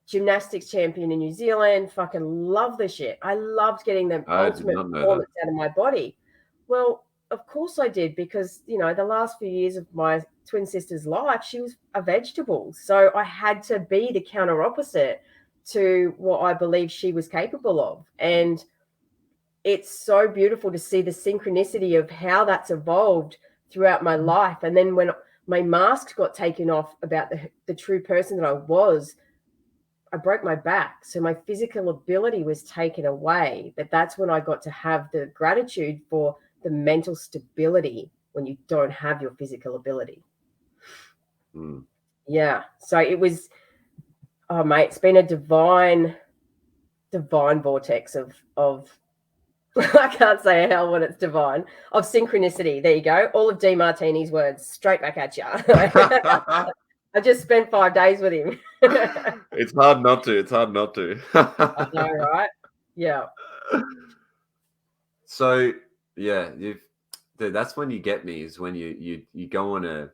gymnastics champion in New Zealand, fucking love the shit. I loved getting the ultimate performance out of my body. Well, of course I did, because, the last few years of my twin sister's life, she was a vegetable. So I had to be the counter opposite to what I believe she was capable of. And it's so beautiful to see the synchronicity of how that's evolved throughout my life. And then when my mask got taken off about the true person that I was, I broke my back. So my physical ability was taken away. But that's when I got to have the gratitude for the mental stability when you don't have your physical ability. Yeah. So it was, oh mate, it's been a divine vortex of I can't say how when it's divine, of synchronicity. There you go. All of DeMartini's words straight back at you. I just spent 5 days with him. It's hard not to. I know, right? Yeah. So yeah, that's when you get me, is when you go on a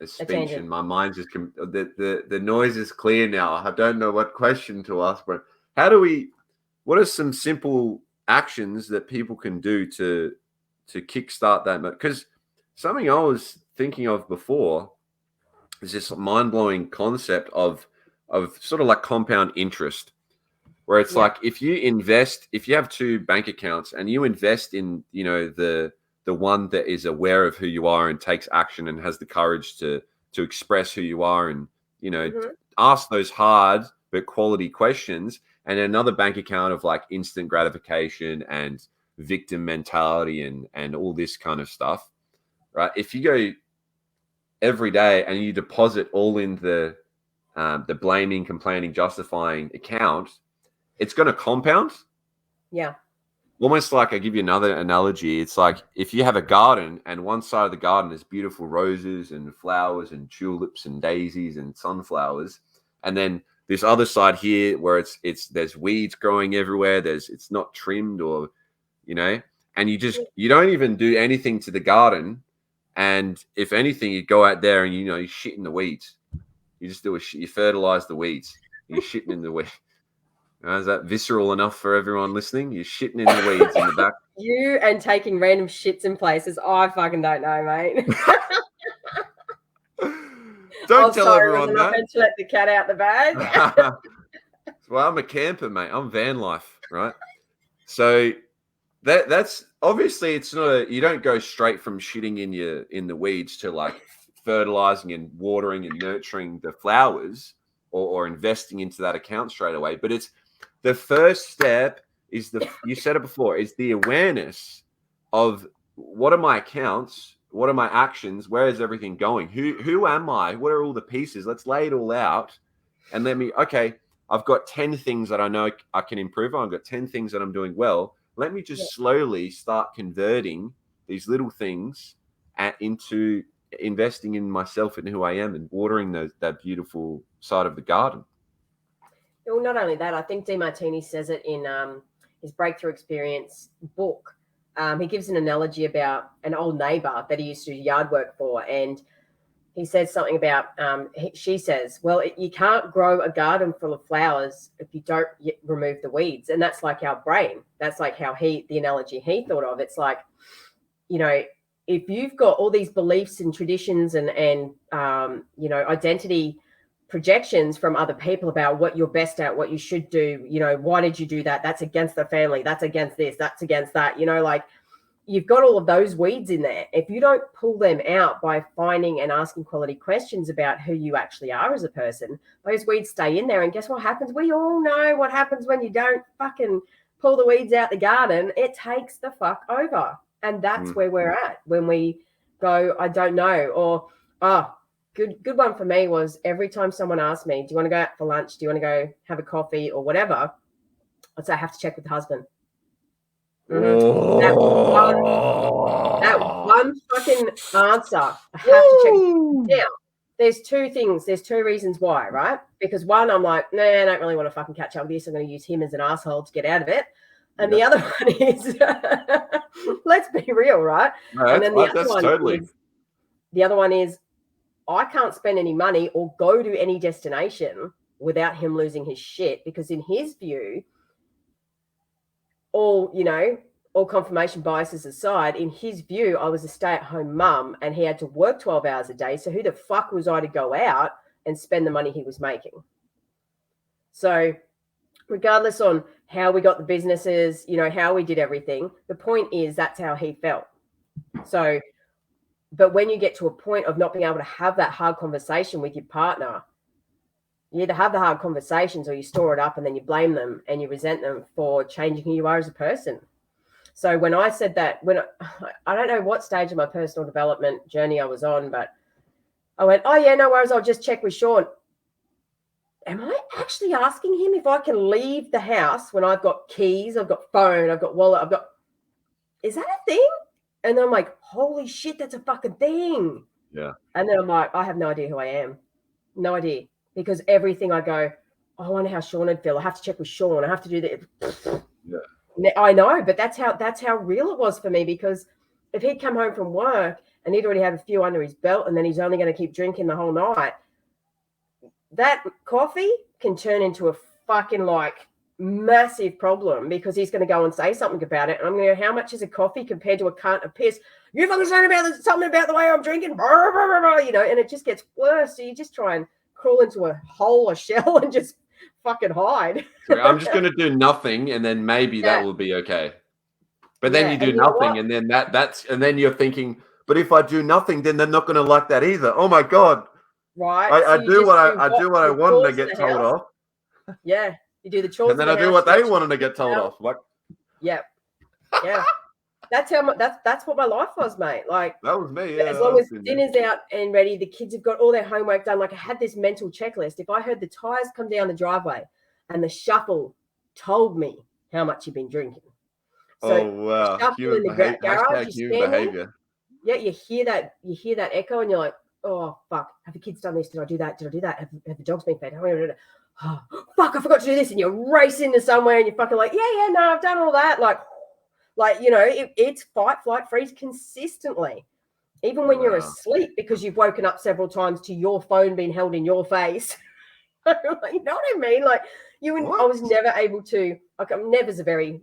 speech and my mind's just the noise is clear now. I don't know what question to ask, but what are some simple actions that people can do to kickstart that? Because something I was thinking of before is this mind-blowing concept of sort of like compound interest, where it's like if you have 2 bank accounts and you invest in the one that is aware of who you are and takes action and has the courage to express who you are, and ask those hard but quality questions, and another bank account of like instant gratification and victim mentality and all this kind of stuff, right? If you go every day and you deposit all in the blaming, complaining, justifying account, it's going to compound. Yeah. Almost like, I give you another analogy. It's like if you have a garden and one side of the garden is beautiful roses and flowers and tulips and daisies and sunflowers, and then this other side here where there's weeds growing everywhere, it's not trimmed, or and you don't even do anything to the garden, and if anything, you go out there and you shit in the weeds. You just you fertilize the weeds. You're shitting in the weeds. Is that visceral enough for everyone listening? You're shitting in the weeds in the back. You and taking random shits in places, I fucking don't know, mate. Don't tell everyone that. I meant to let the cat out the bag. Well, I'm a camper, mate. I'm van life, right? So that's obviously, it's not you don't go straight from shitting in the weeds to like fertilizing and watering and nurturing the flowers, or investing into that account straight away. But it's the first step is you said it before, is the awareness of what are my accounts? What are my actions? Where is everything going? Who am I? What are all the pieces? Let's lay it all out, and okay, I've got 10 things that I know I can improve on. I've got 10 things that I'm doing well. Let me just slowly start converting these little things into investing in myself and who I am, and watering that beautiful side of the garden. Well, not only that, I think DeMartini says it in his Breakthrough Experience book. He gives an analogy about an old neighbor that he used to do yard work for, and he says something about, she says, well, you can't grow a garden full of flowers if you don't remove the weeds. And that's like our brain. That's like how the analogy he thought of. It's like, if you've got all these beliefs and traditions and identity projections from other people about what you're best at, what you should do, why did you do that? That's against the family. That's against this. That's against that. You've got all of those weeds in there. If you don't pull them out by finding and asking quality questions about who you actually are as a person, those weeds stay in there. And guess what happens? We all know what happens when you don't fucking pull the weeds out the garden. It takes the fuck over. And that's where we're at when we go, I don't know. Or, good one for me was every time someone asked me, do you want to go out for lunch? Do you want to go have a coffee or whatever? I'd say I have to check with the husband. Mm-hmm. That one fucking answer. I have to check. Now, there's two things. There's two reasons why, right? Because one, I'm like, nah, I don't really want to fucking catch up with this. I'm going to use him as an asshole to get out of it. And the other one is, let's be real, right? No, and then the other one is, I can't spend any money or go to any destination without him losing his shit, because in his view, all confirmation biases aside, in his view, I was a stay-at-home mum and he had to work 12 hours a day. So who the fuck was I to go out and spend the money he was making? So regardless on how we got the businesses, how we did everything, the point is that's how he felt. So, but when you get to a point of not being able to have that hard conversation with your partner, you either have the hard conversations or you store it up and then you blame them and you resent them for changing who you are as a person. So when I said that, I don't know what stage of my personal development journey I was on, but I went, oh yeah, no worries, I'll just check with Sean. Am I actually asking him if I can leave the house when I've got keys, I've got phone, I've got wallet, is that a thing? And then I'm like, holy shit, that's a fucking thing. Yeah. And then I'm like, I have no idea who I am. No idea. Because everything I go, I wonder how Sean would feel. I have to check with Sean. I have to do that. Yeah. I know, but that's how real it was for me, because if he'd come home from work and he'd already have a few under his belt and then he's only going to keep drinking the whole night, that coffee can turn into a fucking massive problem, because he's going to go and say something about it. And I'm going to go, how much is a coffee compared to a cunt of piss? You fucking saying something about the way I'm drinking, and it just gets worse. So you just try and crawl into a hole, a shell, and just fucking hide. I'm just going to do nothing, and then maybe that will be okay. But then you do nothing, and then and then you're thinking, but if I do nothing, then they're not going to like that either. Oh my god! Right. I do what I wanted to get told off. Yeah, you do the chores, and then I do what they wanted to get told off. Like, yeah. That's what my life was, mate. Like, that was me. Yeah, as long as dinner's out and ready, the kids have got all their homework done. Like, I had this mental checklist. If I heard the tires come down the driveway and the shuffle told me how much you've been drinking. So wow. Shuffle in the garage, human behavior. Yeah, you hear that echo, and you're like, oh fuck, have the kids done this? Did I do that? Have the dogs been fed? Oh, fuck, I forgot to do this. And you're racing to somewhere and you're fucking like, yeah, no, I've done all that. Like it's fight, flight, freeze consistently, even when you're asleep, because you've woken up several times to your phone being held in your face. You know what I mean? Like, I was never able to, like, never's a very,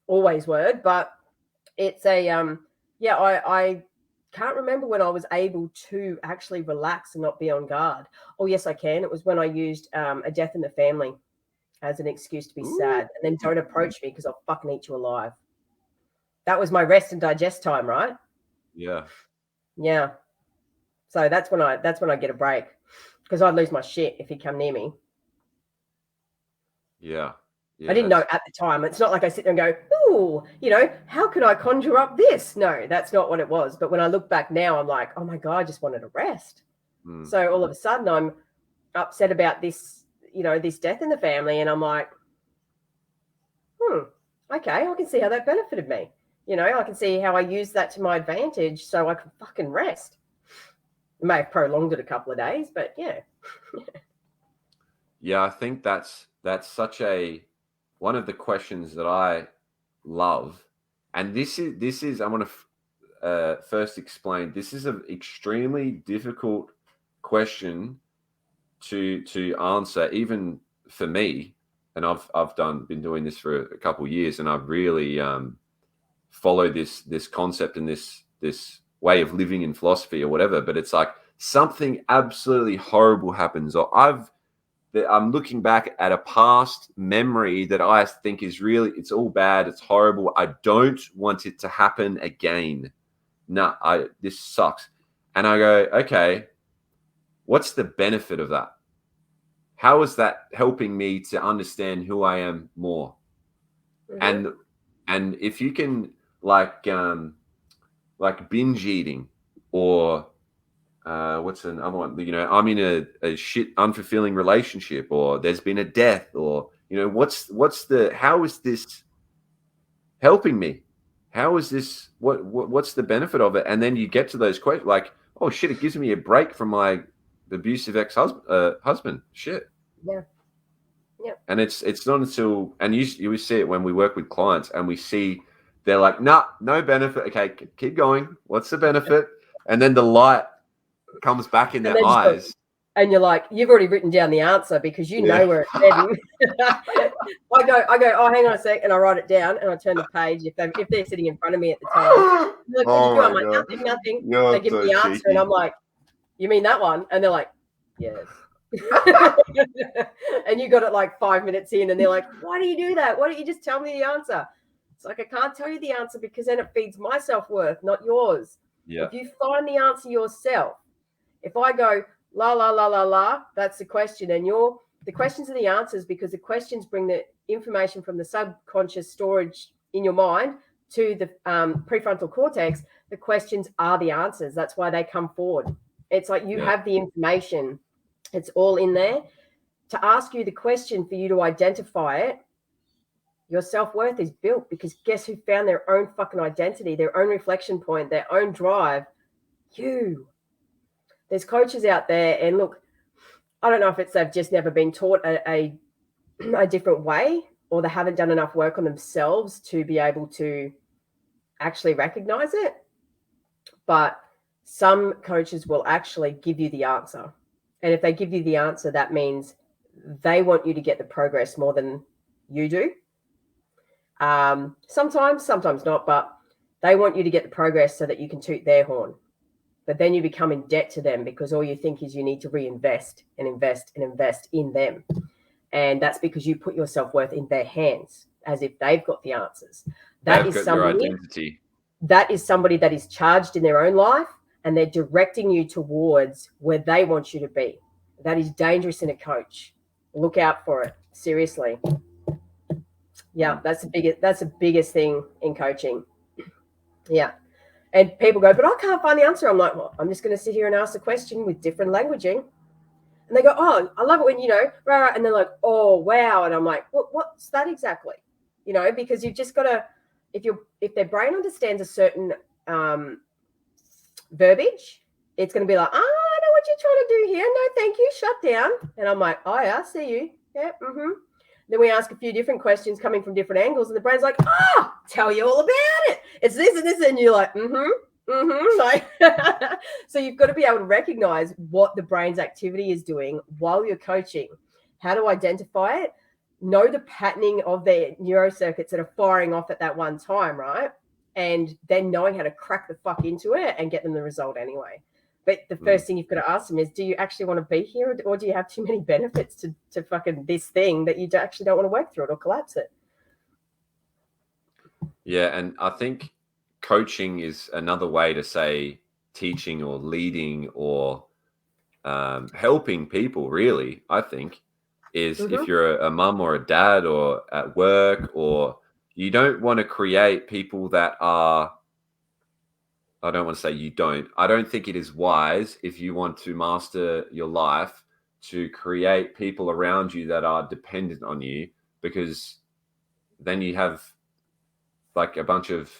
always word, but it's I can't remember when I was able to actually relax and not be on guard. Oh, yes, I can. It was when I used a death in the family as an excuse to be sad, and then don't approach me because I'll fucking eat you alive. That was my rest and digest time, right? Yeah. Yeah. So that's when I get a break, because I'd lose my shit if he'd come near me. Yeah. I didn't know at the time. It's not like I sit there and go, "Ooh, how can I conjure up this?" No, that's not what it was. But when I look back now, I'm like, "Oh my God, I just wanted a rest." So all of a sudden, I'm upset about this, this death in the family, and I'm like, okay, I can see how that benefited me. I can see how I used that to my advantage so I could fucking rest. It may have prolonged it a couple of days, but yeah. Yeah, I think that's such one of the questions that I love, and this is I want to first explain. This is an extremely difficult question to answer, even for me. And I've been doing this for a couple of years, and I've really followed this concept and this way of living in philosophy or whatever. But it's like something absolutely horrible happens, or I'm looking back at a past memory that I think is really, it's all bad. It's horrible. I don't want it to happen again. No, this sucks. And I go, okay, what's the benefit of that? How is that helping me to understand who I am more? Mm-hmm. And if you can like binge eating, or what's another one? I'm in a shit unfulfilling relationship, or there's been a death, or how is this helping me? How is this? What's the benefit of it? And then you get to those questions like, oh shit, it gives me a break from my abusive husband. Shit. Yeah. Yeah. And it's not until, and you see it when we work with clients and we see they're like, nah, no benefit. Okay, keep going. What's the benefit? And then the light comes back in their eyes. And you're like, you've already written down the answer because you know where it's heading. I go, oh, hang on a sec, and I write it down and I turn the page if they're sitting in front of me at the time. Like, I'm like, nothing. They give me the answer, and I'm like, you mean that one? And they're like, yes. And you got it like 5 minutes in, and they're like, why do you do that? Why don't you just tell me the answer? It's like, I can't tell you the answer because then it feeds my self-worth, not yours. Yeah. If you find the answer yourself, if I go la la la la la, that's the question, and the questions are the answers, because the questions bring the information from the subconscious storage in your mind to the prefrontal cortex. The questions are the answers. That's why they come forward. It's like you have the information. It's all in there. To ask you the question for you to identify it, your self-worth is built, because guess who found their own fucking identity, their own reflection point, their own drive? You. There's coaches out there, and look, I don't know if it's they've just never been taught a different way, or they haven't done enough work on themselves to be able to actually recognize it. But some coaches will actually give you the answer. And if they give you the answer, that means they want you to get the progress more than you do. Sometimes not, but they want you to get the progress so that you can toot their horn. But then you become in debt to them, because all you think is you need to reinvest and invest and invest in them. And that's because you put your self-worth in their hands as if they've got the answers. That is somebody, your identity. That is somebody that is charged in their own life, and they're directing you towards where they want you to be. That is dangerous in a coach. Look out for it. Seriously. Yeah, that's the biggest thing in coaching. Yeah. And people go, but I can't find the answer. I'm like, well, I'm just going to sit here and ask the question with different languaging. And they go, oh, I love it when, rah, and they're like, oh, wow. And I'm like, what's that exactly? Because you've just got to, if their brain understands a certain verbiage, it's going to be like, I know what you're trying to do here. No, thank you. Shut down. And I'm like, oh, yeah, I see you. Yeah, mm-hmm. Then we ask a few different questions coming from different angles, and the brain's like, tell you all about it. It's this and this. And you're like, like, so you've got to be able to recognize what the brain's activity is doing while you're coaching, how to identify it, know the patterning of the neurocircuits that are firing off at that one time, right? And then knowing how to crack the fuck into it and get them the result anyway. But the first thing you've got to ask them is, do you actually want to be here, or do you have too many benefits to fucking this thing that you actually don't want to work through it or collapse it? Yeah, and I think coaching is another way to say teaching or leading or helping people, really, I think. is Mm-hmm. if you're a mum or a dad or at work, or you don't want to create people that are, I don't want to say you don't. I don't think it is wise if you want to master your life to create people around you that are dependent on you, because then you have like a bunch of,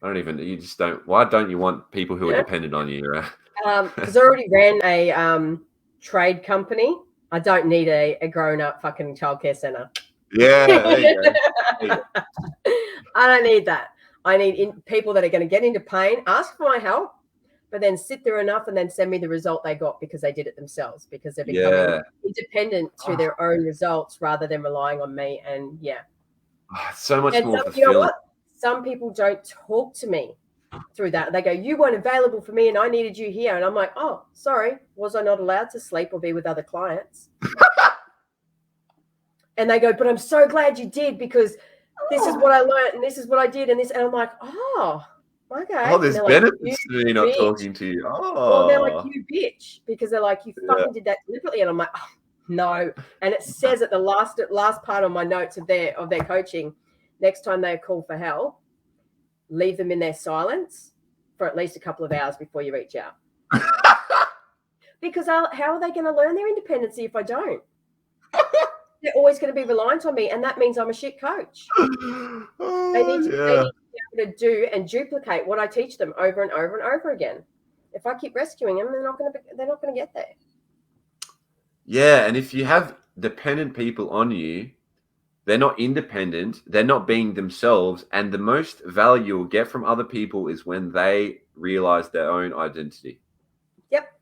you just don't, why don't you want people who are dependent on you? Right? Because I already ran a trade company. I don't need a grown-up fucking childcare center. Yeah, there you go. There you go. I don't need that. I need people that are going to get into pain, ask for my help, but then sit there enough and then send me the result they got because they did it themselves, because they're becoming independent to their own results rather than relying on me. And so much and more some, fulfilling. you know what? Some people don't talk to me through that. They go, you weren't available for me and I needed you here. And I'm like, oh, sorry. Was I not allowed to sleep or be with other clients? And they go, but I'm so glad you did, because this is what I learned and this is what I did. And I'm like, oh, okay. Oh, there's benefits like, to me not talking to you. Oh. Well, they're like, you bitch, because they're like, you fucking did that deliberately. And I'm like, oh, no. And it says at the last part on my notes of their coaching, next time they call for help, leave them in their silence for at least a couple of hours before you reach out. Because how are they going to learn their independency if I don't? They're always going to be reliant on me, and that means I'm a shit coach. They need to be able to do and duplicate what I teach them over and over and over again. If I keep rescuing them, they're not going to get there. Yeah, and if you have dependent people on you, they're not independent, they're not being themselves, and the most value you'll get from other people is when they realize their own identity. Yep.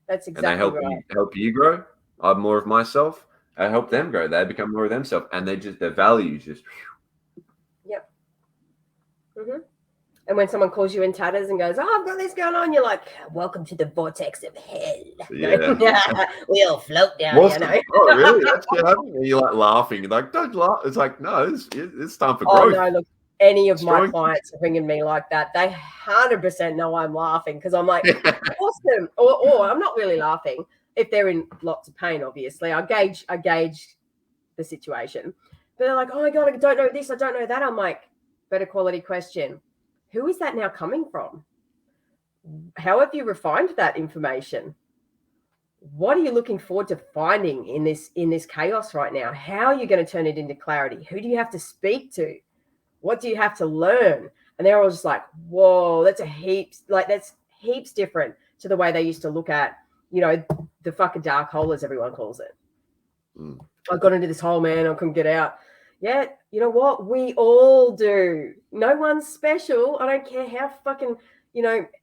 That's exactly and they help you grow. I'm more of myself. I help them grow. They become more of themselves, and their values just. Yep. Mm-hmm. And when someone calls you in tatters and goes, "Oh, I've got this going on," you're like, "Welcome to the vortex of hell." Yeah. We all float down. Awesome. Oh, really? That's what happened. You're like laughing. You're like, don't laugh. It's like, no, it's time for growth. Oh no, look. Any of my clients are ringing me like that. They 100% know I'm laughing, because I'm like, awesome. Or I'm not really laughing if they're in lots of pain. Obviously, I gauge the situation. But they're like, "Oh my god, I don't know this, I don't know that." I'm like, better quality question. Who is that now coming from? How have you refined that information? What are you looking forward to finding in this chaos right now? How are you going to turn it into clarity? Who do you have to speak to? What do you have to learn? And they're all just like, whoa, that's heaps different to the way they used to look at, the fucking dark hole, as everyone calls it. I got into this hole, man. I couldn't get out. Yeah, you know what? We all do. No one's special. I don't care how fucking,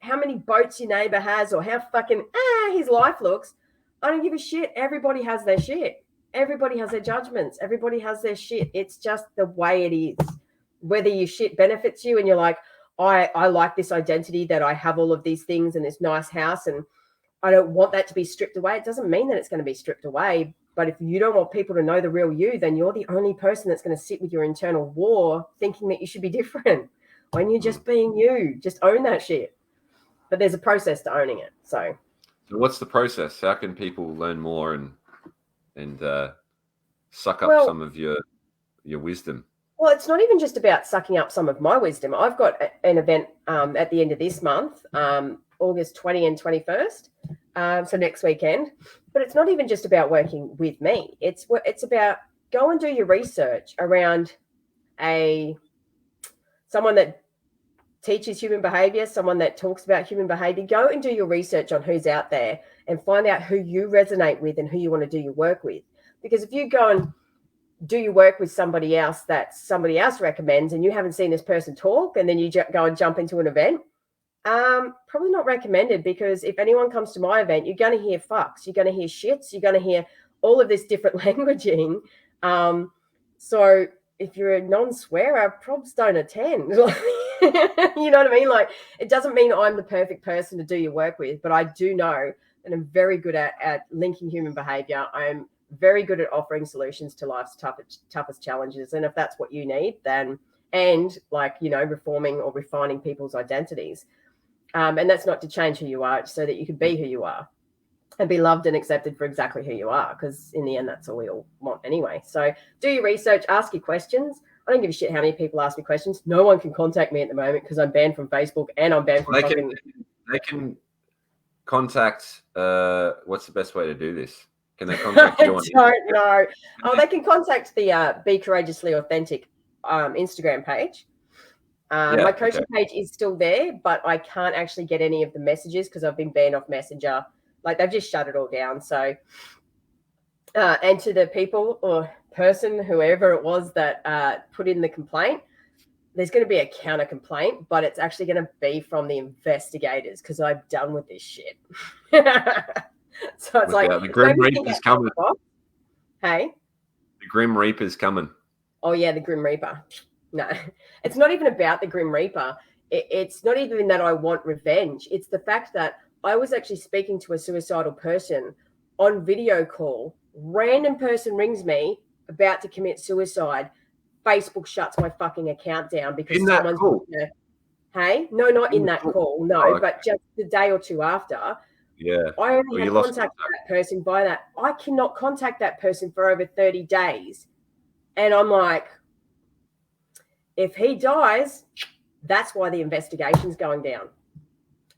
how many boats your neighbor has or how fucking his life looks. I don't give a shit. Everybody has their shit. Everybody has their judgments. Everybody has their shit. It's just the way it is. Whether your shit benefits you and you're like, I like this identity that I have all of these things and this nice house and I don't want that to be stripped away. It doesn't mean that it's going to be stripped away. But if you don't want people to know the real you, then you're the only person that's going to sit with your internal war thinking that you should be different when you're just being you. Just own that shit. But there's a process to owning it. So what's the process? How can people learn more and suck up some of your wisdom? Well, it's not even just about sucking up some of my wisdom. I've got an event at the end of this month, August 20 and 21st. So next weekend. But it's not even just about working with me. It's about go and do your research around someone that teaches human behavior, someone that talks about human behavior. Go and do your research on who's out there and find out who you resonate with and who you want to do your work with. Because if you go and do your work with somebody else that somebody else recommends and you haven't seen this person talk and then you go and jump into an event, probably not recommended, because if anyone comes to my event, you're going to hear fucks, you're going to hear shits, you're going to hear all of this different languaging. So if you're a non-swearer, probs don't attend. You know what I mean? Like, it doesn't mean I'm the perfect person to do your work with, but I do know that I'm very good at linking human behavior. I'm very good at offering solutions to life's toughest challenges. And if that's what you need, then, and like, reforming or refining people's identities. And that's not to change who you are, it's so that you can be who you are. and be loved and accepted for exactly who you are, because in the end, that's all we all want anyway. So do your research, ask your questions. I don't give a shit how many people ask me questions. No one can contact me at the moment because I'm banned from Facebook and I'm banned from fucking... They can contact, what's the best way to do this? Can they contact you on... I don't know. Oh, they can contact the Be Courageously Authentic Instagram page. My coaching page is still there, but I can't actually get any of the messages because I've been banned off Messenger. Like, they've just shut it all down. So, and to the people or person, whoever it was that put in the complaint, there's going to be a counter complaint, but it's actually going to be from the investigators because I'm done with this shit. So it's like... the Grim Reaper's coming. Hey? The Grim Reaper's coming. Oh, yeah, the Grim Reaper. No, it's not even about the Grim Reaper. It's not even that I want revenge. It's the fact that I was actually speaking to a suicidal person on video call. Random person rings me about to commit suicide. Facebook shuts my fucking account down because someone's... Hey? No, not in that call. No, but just the day or two after. Yeah. I only had contact with that person by that. I cannot contact that person for over 30 days. And I'm like... If he dies, that's why the investigation's going down.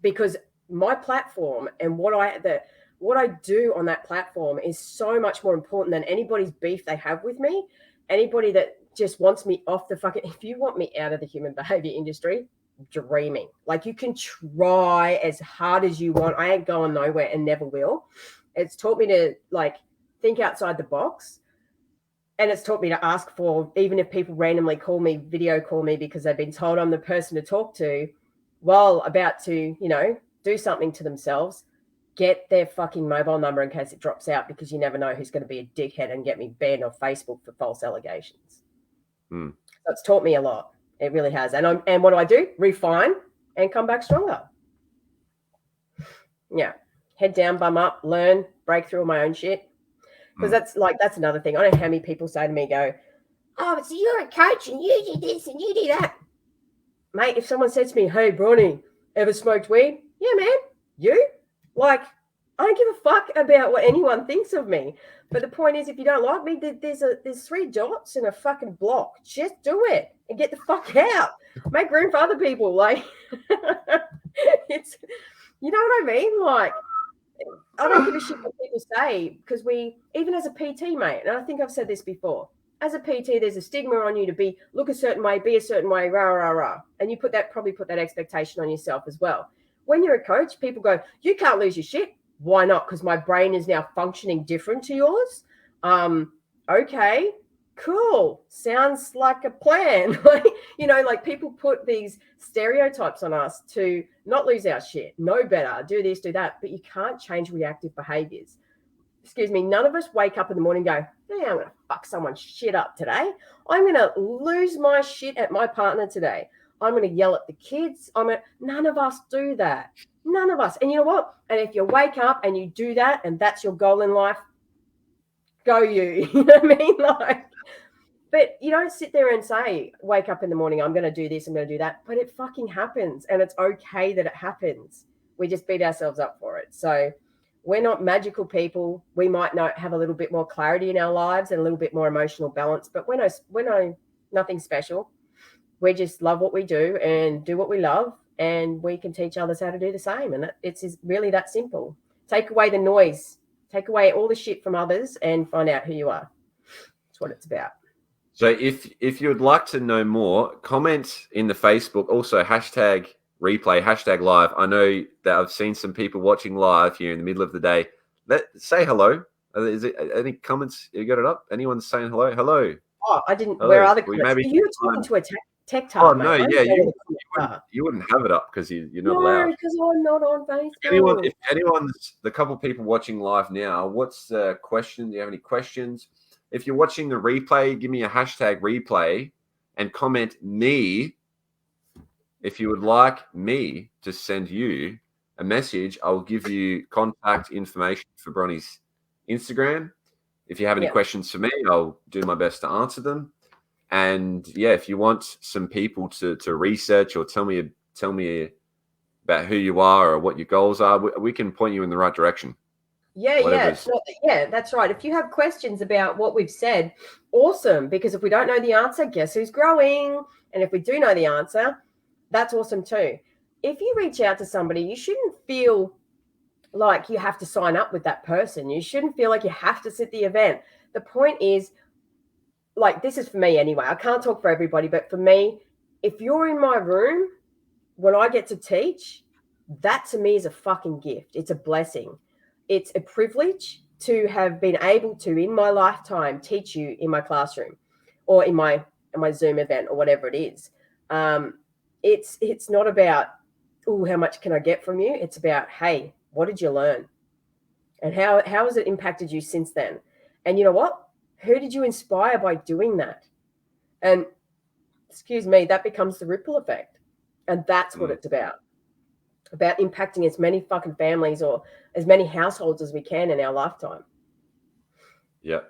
Because my platform and what I do on that platform is so much more important than anybody's beef they have with me. Anybody that just wants me off the fucking... If you want me out of the human behavior industry, dreaming. Like, you can try as hard as you want. I ain't going nowhere and never will. It's taught me to, like, think outside the box. And it's taught me to ask for, even if people randomly video call me because they've been told I'm the person to talk to, while about to, do something to themselves, get their fucking mobile number in case it drops out, because you never know who's going to be a dickhead and get me banned off Facebook for false allegations. So it's taught me a lot. It really has. And what do I do? Refine and come back stronger. Yeah. Head down, bum up, learn, break through all my own shit. Because that's another thing. I don't know how many people say to me, oh, so you're a coach and you do this and you do that. Mate, if someone says to me, hey, Bronny, ever smoked weed? Yeah, man. You? Like, I don't give a fuck about what anyone thinks of me. But the point is, if you don't like me, there's 3 dots in a fucking block. Just do it and get the fuck out. Make room for other people. Like, it's, you know what I mean? Like, I don't give a shit what people say, because even as a PT, mate, and I think I've said this before, as a PT, there's a stigma on you to look a certain way, be a certain way, rah, rah, rah. And you probably put that expectation on yourself as well. When you're a coach, people go, you can't lose your shit. Why not? Because my brain is now functioning different to yours. Okay, cool. Sounds like a plan. Like people put these stereotypes on us to not lose our shit, know better, do this, do that, but you can't change reactive behaviors. Excuse me, none of us wake up in the morning and go, hey, I'm going to fuck someone's shit up today. I'm going to lose my shit at my partner today. I'm going to yell at the kids. None of us do that. None of us. And you know what? And if you wake up and you do that and that's your goal in life, go you. You know what I mean? Like, but you don't sit there and say, wake up in the morning, I'm going to do this, I'm going to do that. But it fucking happens, and it's okay that it happens. We just beat ourselves up for it. So we're not magical people. We might not have a little bit more clarity in our lives and a little bit more emotional balance, but we're nothing special. We just love what we do and do what we love, and we can teach others how to do the same. And it's really that simple. Take away the noise. Take away all the shit from others and find out who you are. That's what it's about. So if you would like to know more, comment in the Facebook. Also, hashtag replay, hashtag live. I know that I've seen some people watching live here in the middle of the day. Say hello. Is it any comments? You got it up? Anyone saying hello? Hello. Oh, I didn't. Hello. Where are the comments? You were talking to a tech talk. Oh, no, mate. Yeah. You wouldn't have it up because you're not allowed. No, because I'm not on Facebook. If anyone's, the couple people watching live now, what's the question? Do you have any questions? If you're watching the replay, give me a hashtag replay and comment me. If you would like me to send you a message, I'll give you contact information for Bronny's Instagram. If you have any questions for me, I'll do my best to answer them. And yeah, if you want some people to research or tell me about who you are or what your goals are, we can point you in the right direction. Yeah. It's not, that's right. If you have questions about what we've said, awesome. Because if we don't know the answer, guess who's growing? And if we do know the answer, that's awesome too. If you reach out to somebody, you shouldn't feel like you have to sign up with that person. You shouldn't feel like you have to sit the event. The point is, like, this is for me anyway. I can't talk for everybody, but for me, if you're in my room when I get to teach, that to me is a fucking gift. It's a blessing. It's a privilege to have been able to, in my lifetime, teach you in my classroom or in my Zoom event or whatever it is. It's not about, oh, how much can I get from you? It's about, hey, what did you learn? And how has it impacted you since then? And you know what? Who did you inspire by doing that? And excuse me, that becomes the ripple effect. And that's what it's about impacting as many fucking families or as many households as we can in our lifetime. Yeah.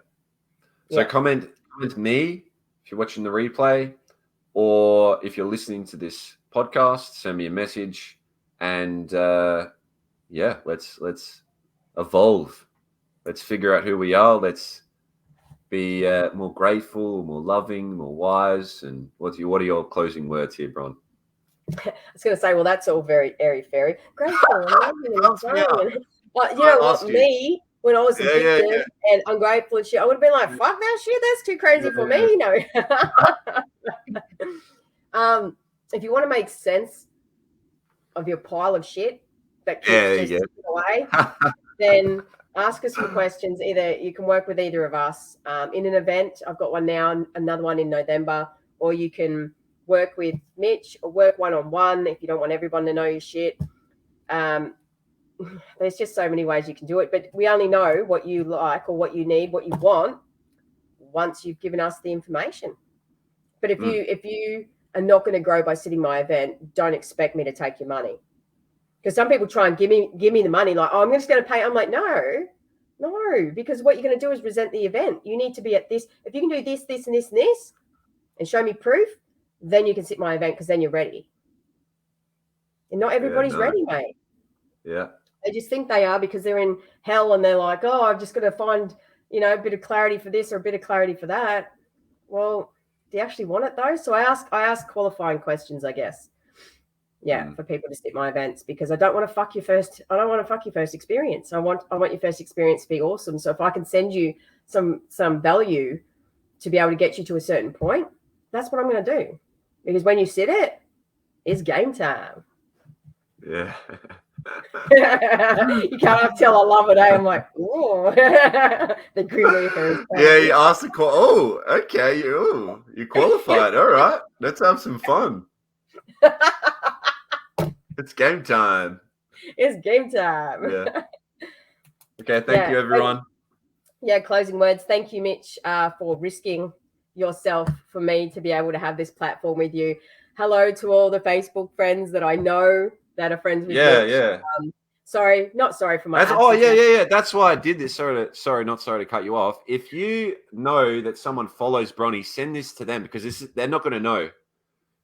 So comment me if you're watching the replay, or if you're listening to this podcast, send me a message, and let's evolve. Let's figure out who we are. Let's be more grateful, more loving, more wise. And what are your closing words here, Bron? I was going to say, well, that's all very airy-fairy. Grateful and loving. Well, you know what? Me, when I was a victim and ungrateful and shit, I would have been like, fuck that shit. That's too crazy for me, you know. If you want to make sense of your pile of shit that keeps just away, then ask us some questions. Either you can work with either of us in an event. I've got one now, another one in November, or you can work with Mitch or work one-on-one if you don't want everyone to know your shit. There's just so many ways you can do it, but we only know what you like or what you need, what you want once you've given us the information. But if you are not going to grow by sitting my event, don't expect me to take your money. Because some people try and give me the money like, oh, I'm just going to pay. I'm like, no, because what you're going to do is resent the event. You need to be at this. If you can do this, this, and this, and this, and show me proof, then you can sit my event because then you're ready. And not everybody's ready, mate. Yeah. They just think they are because they're in hell and they're like, oh, I've just got to find, a bit of clarity for this or a bit of clarity for that. Well, do you actually want it though? So I ask qualifying questions, I guess. Yeah, for people to sit my events because I don't want to fuck your first experience. I want your first experience to be awesome. So if I can send you some value to be able to get you to a certain point, that's what I'm going to do. Because when you sit it, it's game time. Yeah. You can't tell I love it, eh? I'm like, oh, the Grim Reaper. Yeah, you asked the call. Oh, okay. You qualified. All right. Let's have some fun. It's game time. It's game time. Yeah. Okay. Thank you, everyone. Closing words. Thank you, Mitch, for risking yourself for me to be able to have this platform with you. Hello to all the Facebook friends that I know that are friends with Mitch. Yeah. Not sorry for my absence. That's why I did this. Sorry to cut you off. If you know that someone follows Bronny, send this to them because they're not going to know.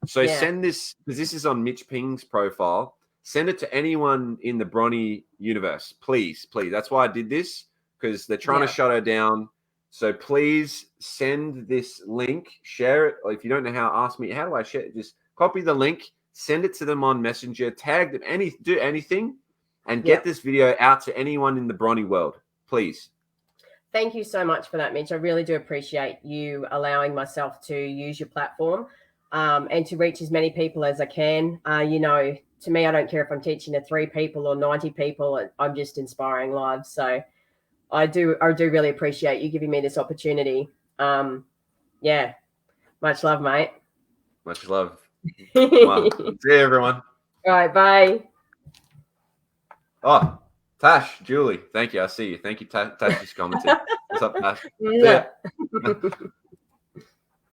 So send this, because this is on Mitch Ping's profile. Send it to anyone in the Bronny universe, please. That's why I did this, because they're trying to shut her down. So please send this link, share it. Or if you don't know how, ask me, how do I share it? Just copy the link, send it to them on Messenger, tag them, do anything, and get this video out to anyone in the Bronny world, please. Thank you so much for that, Mitch. I really do appreciate you allowing myself to use your platform and to reach as many people as I can. To me, I don't care if I'm teaching to 3 people or 90 people. I'm just inspiring lives. So I do really appreciate you giving me this opportunity. Much love, mate. Much love. Wow. See you, everyone. All right, bye. Oh, Tash, Julie, thank you. I see you. Thank you, Tash just commented. What's up, Tash? Yeah.